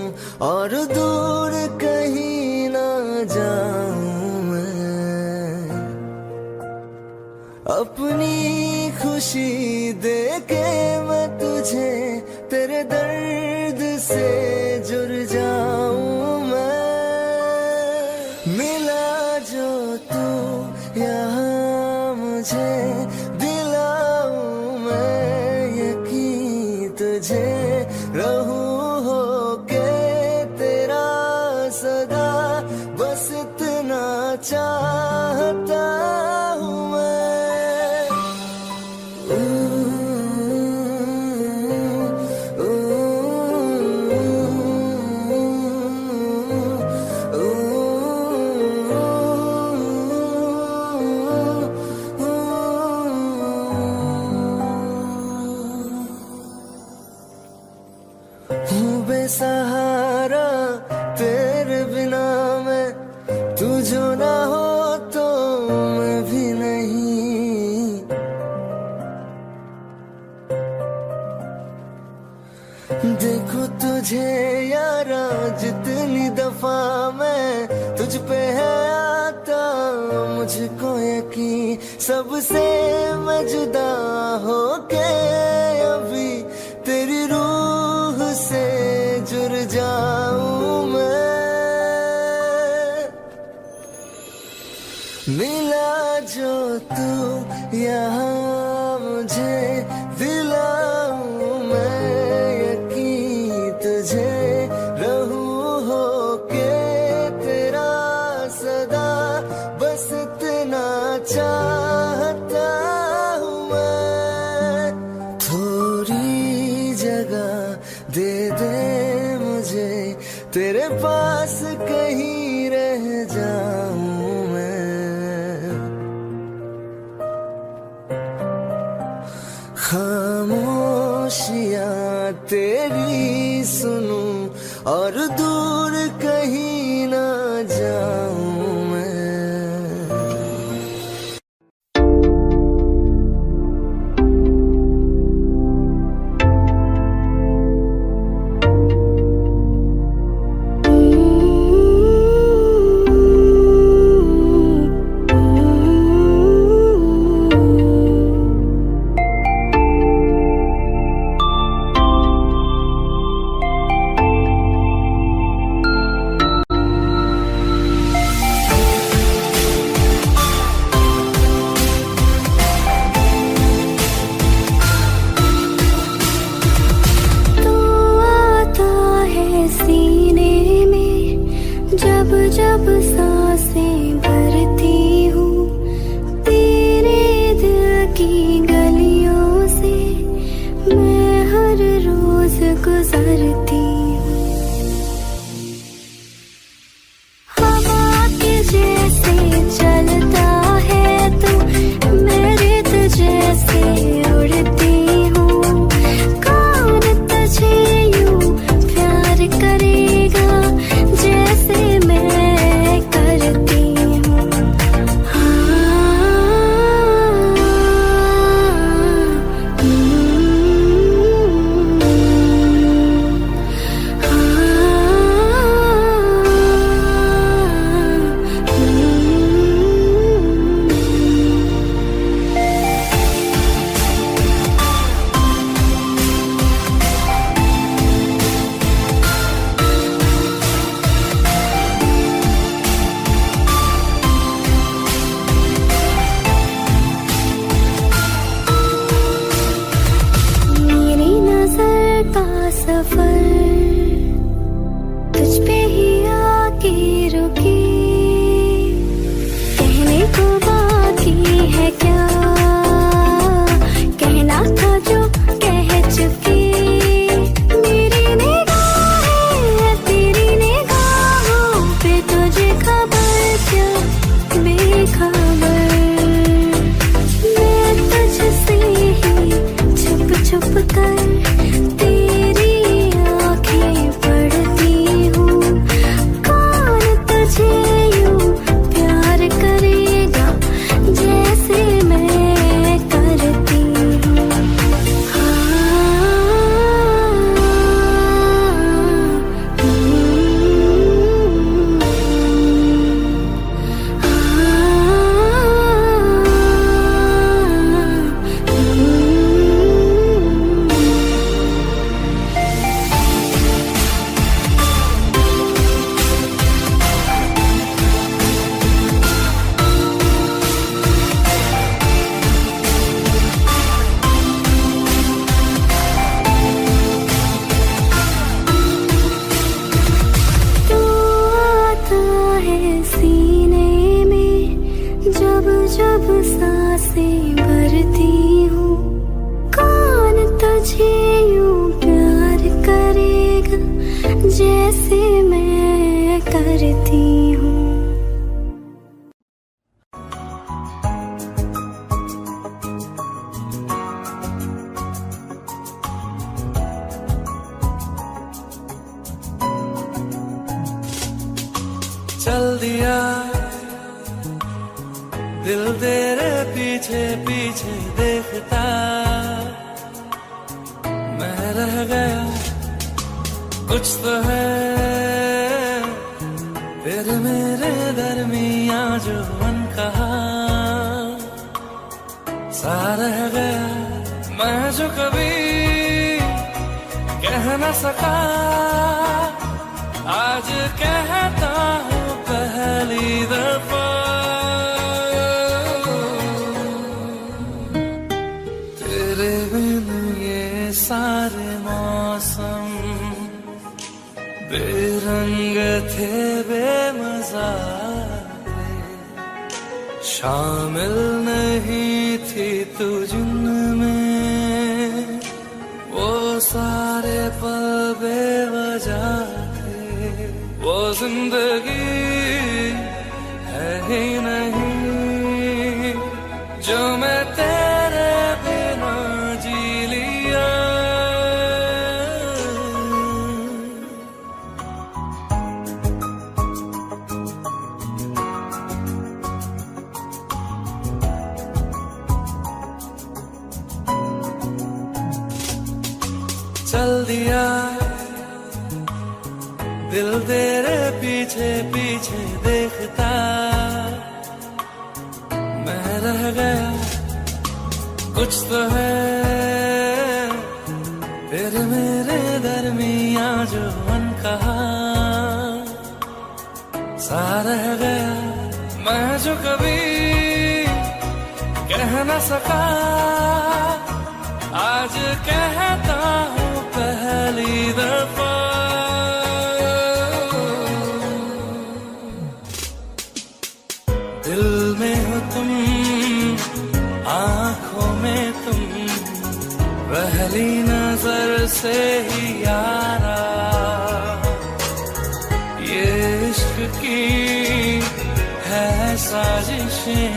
और दूर कहीं ना जाऊं मैं। अपनी खुशी दे के मैं तुझे तेरे दर्द से जुड़ जाऊं मैं। मिला जो तू यहाँ मुझे, दिलाऊं मैं यकीन तुझे। रहूं होके तेरा सदा, बस इतना चाहता हूँ मैं। बेसहारा तेरे बिना मैं, तू जो ना हो तो मैं भी नहीं। देखो तुझे यारा जितनी दफा मैं तुझ पे है आता, मुझको यकीन सबसे मैं जुदा होके अभी तेरी रूह से जुड़ जाऊं मैं। मिला जो तू यहाँ मुझे दिलाऊं मैं यकीन तुझे रहूं होके तेरा सदा, बस इतना चाहता हूँ मैं। थोड़ी जगह दे दे मुझे तेरे पास कहीं रह जाऊं मैं। खामोशियाँ तेरी सुनूं और दूर कहीं ना जाऊं मैं। जब सांसें भरती हूँ तेरे दिल की गलियों से, मैं हर रोज गुजरती हूँ। हवा के जैसे चलता है तू, मैं रेत जैसे उड़ती हूँ। कौन तुझे यूं प्यार करेगा जैसे मैं करती हूँ। मेरी नजर का सफर तुझ पे ही आके रुकी, कहने को बाकी है क्या, कहना था जो कह चुकी। मेरी निगाहें तेरी निगाहों पे तुझे खबर क्या बेखबर, मैं तुझसे ही छुप छुप कर तेरी आंखें पढ़ती हूँ। कौन तुझे यूं प्यार करेगा जैसे मैं करती हूँ। तू आता है सीने में जब जब सांसें भरती हूँ। कौन तुझे यूं प्यार करेगा जैसे मैं करती हूँ। चल दिया दिल तेरे पीछे पीछे देखता, मैं रह गया कुछ तो है तेरे मेरे दरमियां जो अनकहा सा रह गया मैं जो कभी कह न सका, आज कहता हूँ पहली दफा। तेरे बिन ये सारे मौसम बेरंग थे, बेमजा थे, शामिल नहीं थी तू जिनमें, वो सारे पल बेवजह थे, वो जिंदगी है ही नहीं जो मैं तेरे बिना जी लिया। चल दिया दिल तेरे पीछे पीछे देखता, मैं रह गया कुछ तो है तेरे मेरे दरमियां जो अनकहा सा रह गया मैं जो कभी कह न सका, आज कहता हूँ पहली दफा। दिल में हो तुम, आंखों में तुम, पहली नजर से ही यारा, ये इश्क की है साजिशें,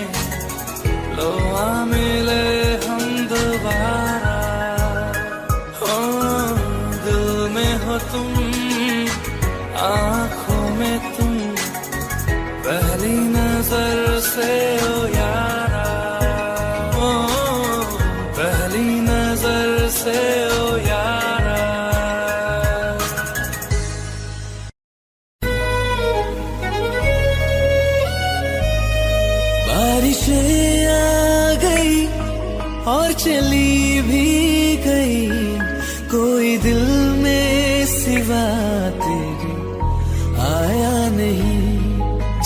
लो आ मिले हम दोबारा। हो दिल में हो तुम, आंखों में तुम, पहली नजर से ओ यारा, ओ पहली नजर से ओ यारा। बारिशें आ गई और चली भी गई, कोई दिल में सिवा तेरे आया नहीं।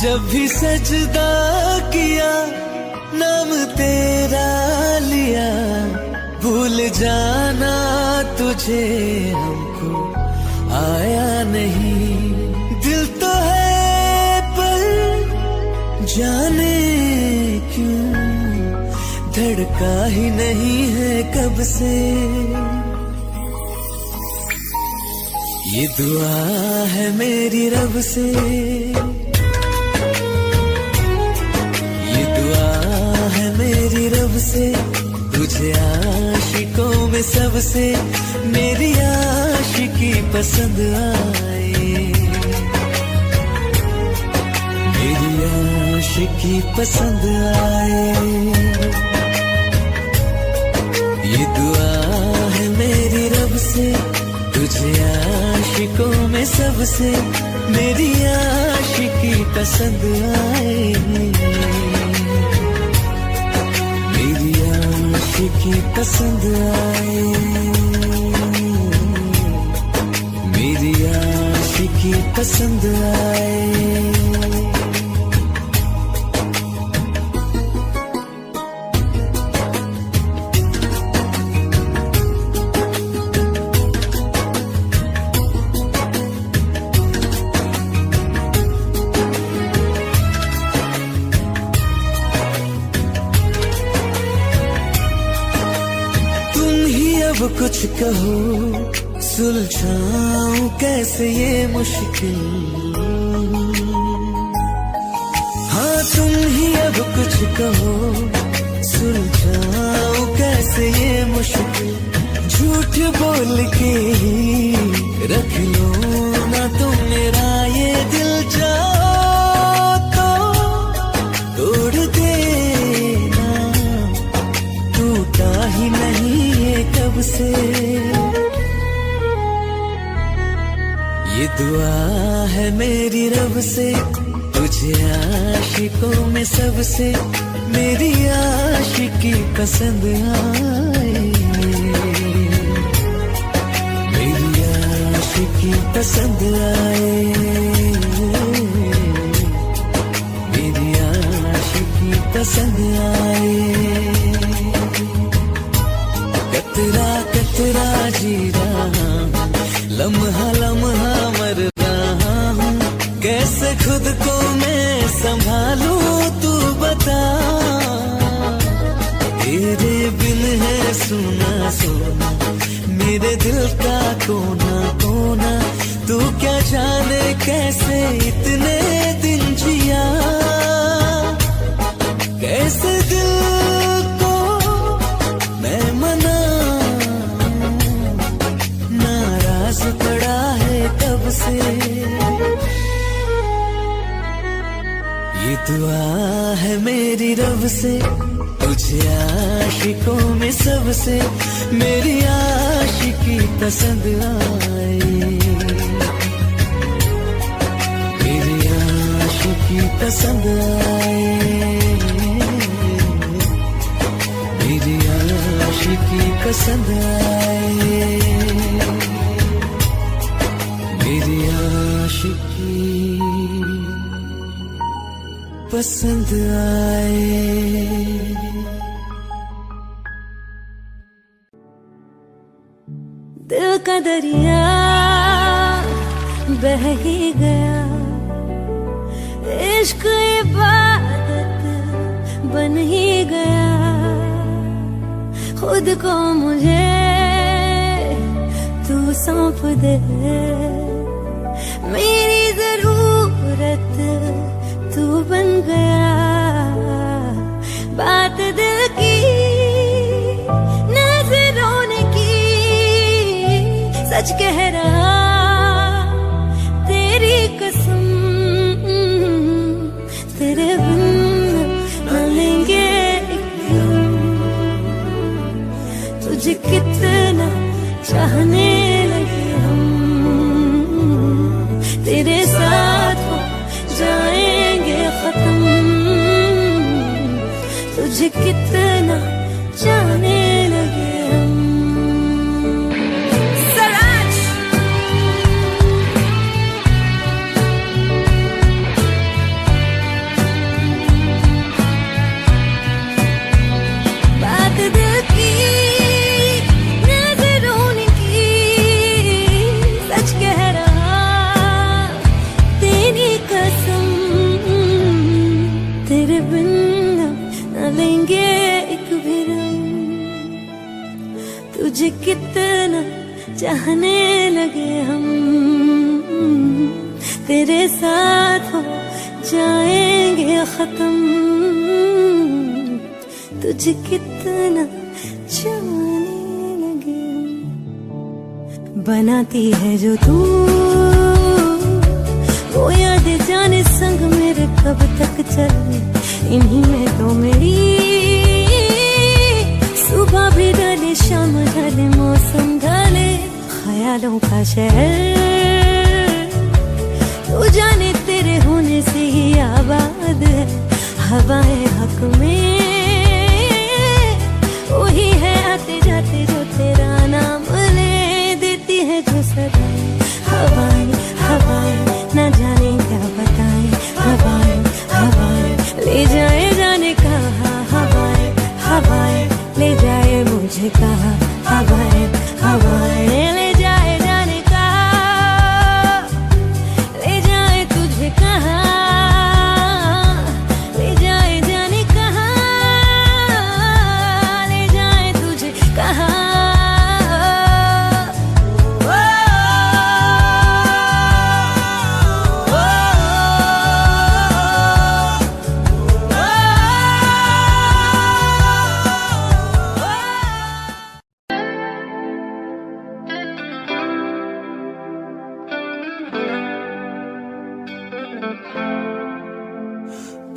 जब भी सजदा किया नाम तेरा लिया, भूल जाना तुझे हमको आया नहीं। दिल तो है पर जाने क्यों धड़का ही नहीं है कब से। ये दुआ है मेरी रब से, ये दुआ है मेरी रब से, तुझे आशिकों में सबसे मेरी आशिकी पसंद आए, मेरी आशिकी पसंद आए। ये दुआ है मेरी रब से, तुझे आशिकों में सबसे मेरी आशिकी पसंद आए, मेरी आशिकी पसंद आए, मेरी आशिकी पसंद आए। अब कुछ कहो सुलझाऊं कैसे ये मुश्किल, हाँ तुम ही अब कुछ कहो सुलझाऊं कैसे ये मुश्किल। झूठ बोल के ही रख लो ना तुम मेरा ये दिल, जाओ तो तोड़ देना, टूटा ही नहीं ये कब से। ये दुआ है मेरी रब से, तुझे आशिकों में सबसे मेरी आशिकी पसंद आए, मेरी आशिकी पसंद आए, मेरी आशिकी पसंद आए। कतरा कतरा जी रहा हूँ, लम्हा लम्हा मर रहा हूँ, कैसे खुद को मैं संभालूं तू बता। तेरे बिन है सुना सुना मेरे दिल का कोना कोना, तू क्या जाने कैसे इतने दिन जिया, कैसे दिल को मैं मनाऊं, नाराज पड़ा है कब से। ये दुआ है मेरी रब से, तुझे आशिकों में सबसे मेरी आशिकी पसंद आए, मेरी आशिकी पसंद आए, मेरी आशिकी पसंद आए, मेरी आशिकी पसंद आए। दिल का दरिया बह ही गया, इश्क इबादत बन ही गया, खुद को मुझे तू सौंप दे, मेरी जरूरत तू बन गया, बात दिल की नजरों ने की, सच कह रहा तेरी कसम, तेरे बिन न लेंगे एक दम, तुझे कितना चाहने लगे हम, तेरे साथ हो जाएंगे खत्म, तुझे कितना चाहने लगे हम। बात दिल की नजरों ने की, सच कह रहा तेरी कसम, तेरे बिन न लेंगे एक भी दम, तुझे कितना चाहने लगे हम, तेरे साथ हो जाएंगे खत्म, तुझे कितना चाहने लगे हम। बनाती है जो तू वो याद जाने संग मेरे कब तक चले, इन्हीं में तो मेरी सुबह भी ढले शाम ढले मौसम ढले, ख्यालों का शहर तू जाने तेरे होने से ही आबाद है, हवाएं हक में वही है आते जाते जो तेरा नाम ले देती है जो सदाएं, हवाएं हवाएं न जाने क्या बताएं, हवाएं हवाएं ले जाए जाने कहा, हवाएं हवाएं ले जाए मुझे कहा, हवाएं हवाएं ले जाए जाने कहा, ले जाए तुझे कहा, ले जाए जाने कहा, ले जाए तुझे कहा।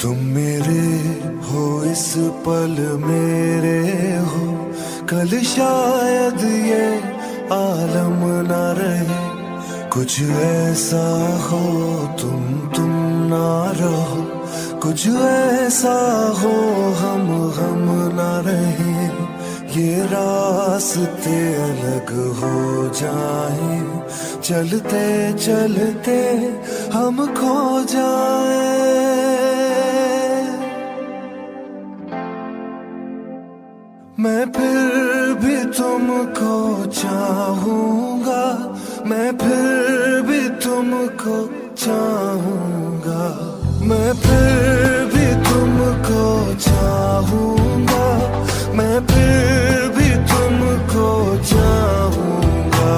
तुम मेरे हो इस पल मेरे हो, कल शायद ये आलम न रहे, कुछ ऐसा हो तुम ना रहो, कुछ ऐसा हो हम ना रहे, ये रास्ते अलग हो जाए, चलते चलते हम खो जाए। मैं फिर भी तुमको चाहूंगा, मैं फिर भी तुमको चाहूंगा, मैं फिर भी तुमको चाहूंगा, मैं फिर भी तुमको चाहूंगा।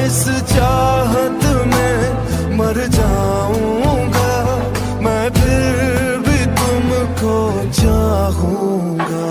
इस चाहत में मर जाऊंगा, मैं फिर भी तुमको चाहूंगा।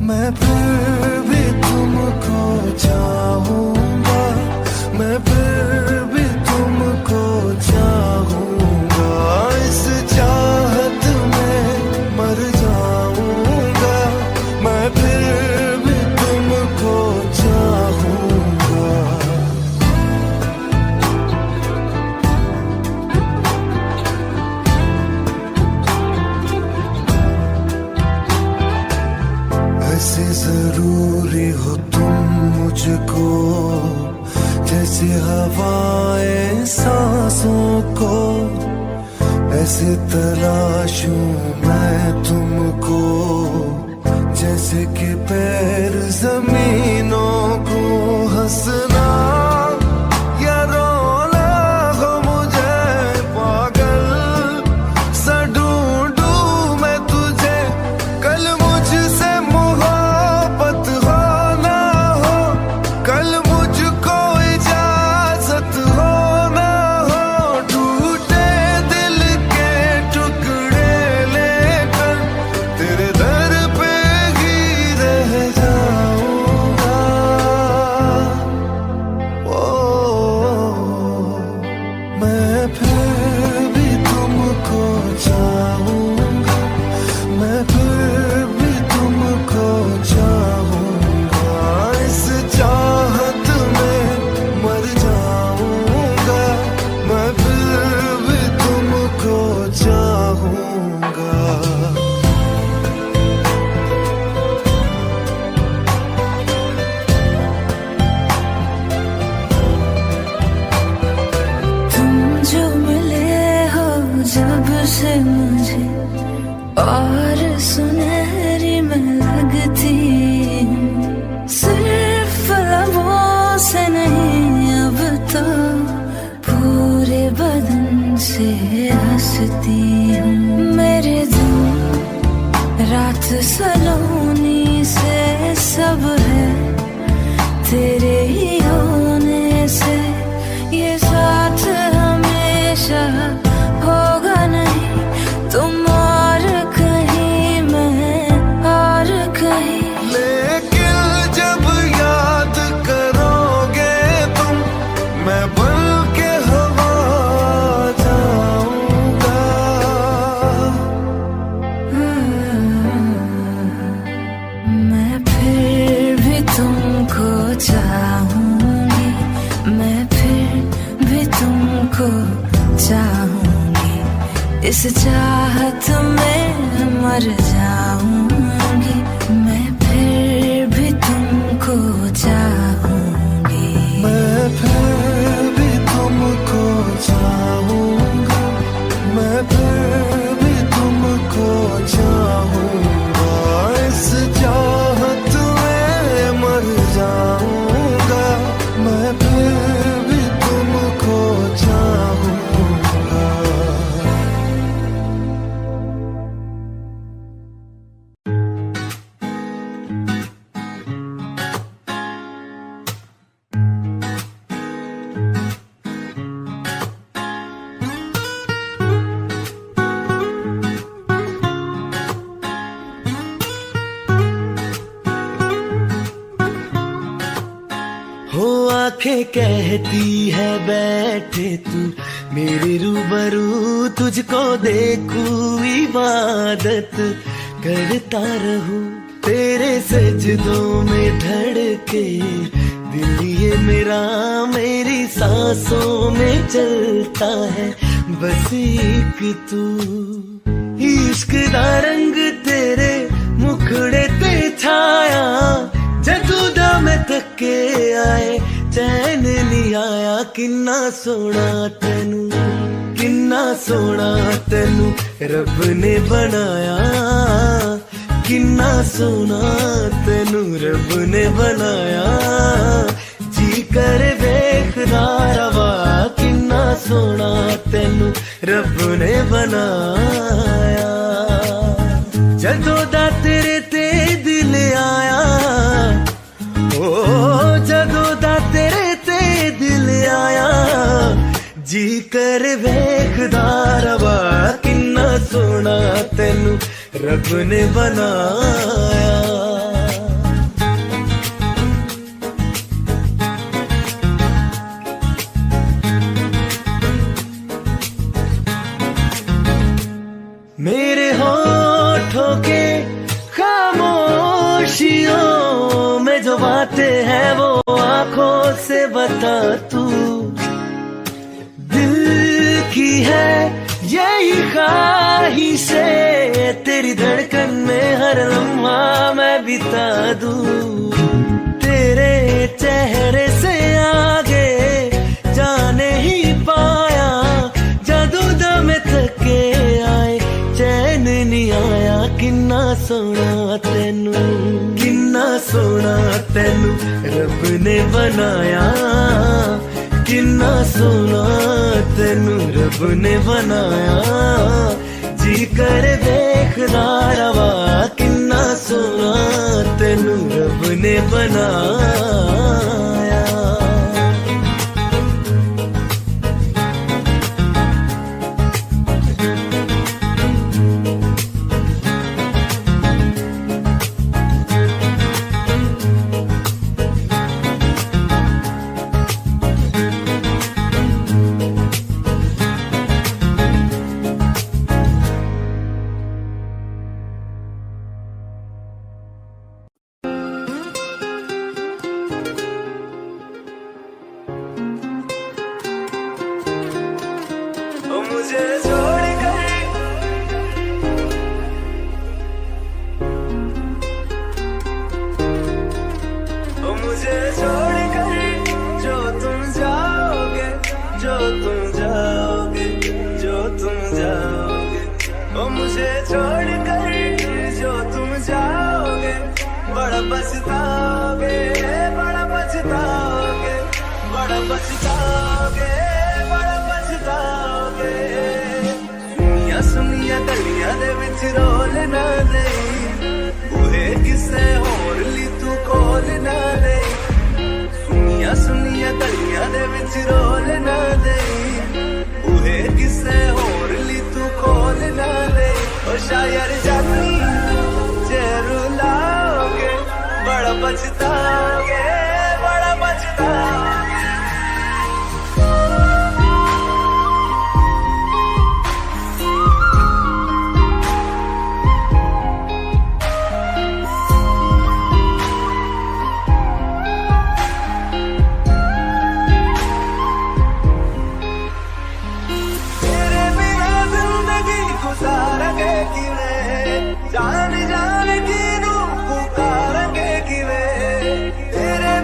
मैं फिर भी तुमको चाहूंगा, मैं फिर भी तुमको चाहूंगा। इस चाहत में मर जाऊंगा, मैं फिर भी तुमको चाहूंगा। ऐसे जरूरी हो तुम मुझको, जैसे हवाएं सांसों को, ऐसे तलाशूं मैं तुमको, जैसे कि पैर जमीनों को। हंसना या रोना हो मुझे पागल सा ढूंढूं मैं तुझे, कल मुझसे मोहब्बत हो ना हो, कल मुझको इजाजत हो ना हो। टूटे दिल के टुकड़े लेकर तेरे दर पे ही रह जाऊंगा। ओ मैं फिर भी तुमको चाहूंगा, मैं फिर भी तुमको चाहूंगा। इस चाहत में मर जाऊंगा, मैं फिर भी तुमको चाहूंगा। तुम जो मिले हो जब से मुझे, और सुनहरी मैं लगती हूँ। सिर्फ लबों से नहीं अब तो पूरे बदन से हंसती हूँ। मेरे दिन रात सलोनी से सब है तेरे ही होने से, ये साथ हमेशा होगा नहीं, तुम और कहीं मैं और कहीं। लेकिन जब याद करोगे तुम, मैं बन के हवा जाऊंगा। मैं फिर भी तुमको चाहूंगी, मैं फिर भी तुमको चाहूंगी। इस चाहत में मर जाऊंगी, मैं फिर भी तुमको चाहूंगी। मैं फिर भी तुमको चाहूंगा, मैं फिर भी तुमको चाहूंगा। इस चाहत में मर जाऊंगा, मैं फिर भी तुमको चाहूंगा। आंखें कहती है बैठे तू मेरे रूबरू, तुझको देखूं इबादत करता रहूं, तेरे सजदों में धड़के दिल ये मेरा, मेरी सांसों में चलता है बस एक तू। इश्क दा रंग तेरे मुखड़े ते छाया, जदू दा मैं थके आए चैन नहीं आया, किन्ना सोना तेनू, किन्ना सोना तेनू रब ने बनाया, किन्ना सोना तेनू रब ने बनाया, जी कर वेखदा रवा, किन्ना सोना तेनू रब ने बनाया। जदों दा तेरे ते दिल आया, ओ जदों दा तेरे ते दिल आया, जी कर वेखदा रवा, किन्ना सोना तेनू रब ने बनाया। मेरे होठों के खामोशियों में जो बातें हैं वो आंखों से बता तू, दिल की है यही ख्वाहिशें, तेरी धड़कन में हर लम्हा मैं बिता दूं, तेरे चेहरे से आगे जाने ही पाया, जादू दम थके आए चैन नहीं आया, किन्ना सोना तेनू, किन्ना सोना तेनू रब ने बनाया, किन्ना सोना तेनू रब ने बनाया, जी कर देखदा रवा, किन्ना सोना तेनू रब ने बनाया। मुझे छोड़ कर मुझे छोड़ कर जो तुम जाओगे, जो तुम जाओगे, जो तुम जाओगे, ओ मुझे छोड़ कर जो तुम जाओगे, बड़ा पछताओगे, बड़ा पछताओगे, बड़ा पछताओगे, बड़ा पछताओगे। सुनिया सुनिया गलियां दे विच रोल ना दे, बूहे किसे होर ली तू खोल ना दे, सुनिया सुनिया गलियां दे विच रोल ना दे, बूहे किसे होर ली तू खोल ना दे। ओ शायर जानी जे रुलाओगे, बड़ा पछताओगे, बड़ा पछताओगे। जान जान की नू पुकारेंगे किवे, तेरे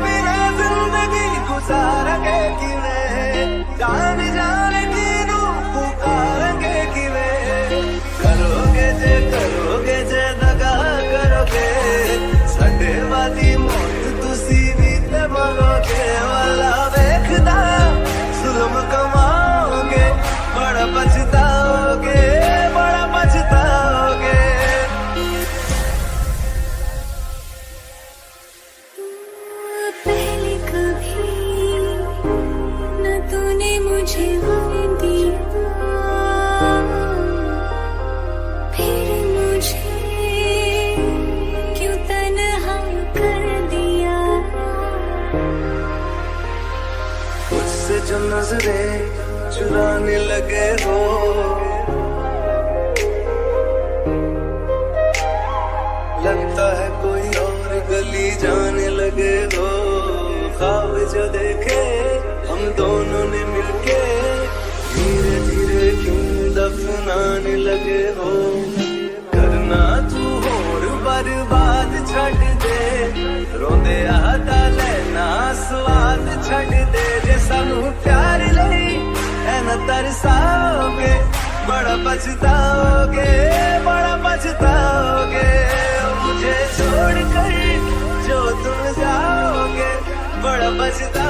नजरें चुराने लगे हो। लगता है कोई और गली जाने लगे हो। ख्वाब जो देखे हम दोनों ने मिलके धीरे धीरे क्यों दफनाने लगे हो। करना तू होर बर्बाद छड़ दे, रोंदे आता लेना स्वाद छड़ दे। जे सानू प्यार लई ऐना तरसाओगे, बड़ा पछताओगे, बड़ा पछताओगे। मुझे छोड़ कर जो तुम जाओगे, बड़ा पछता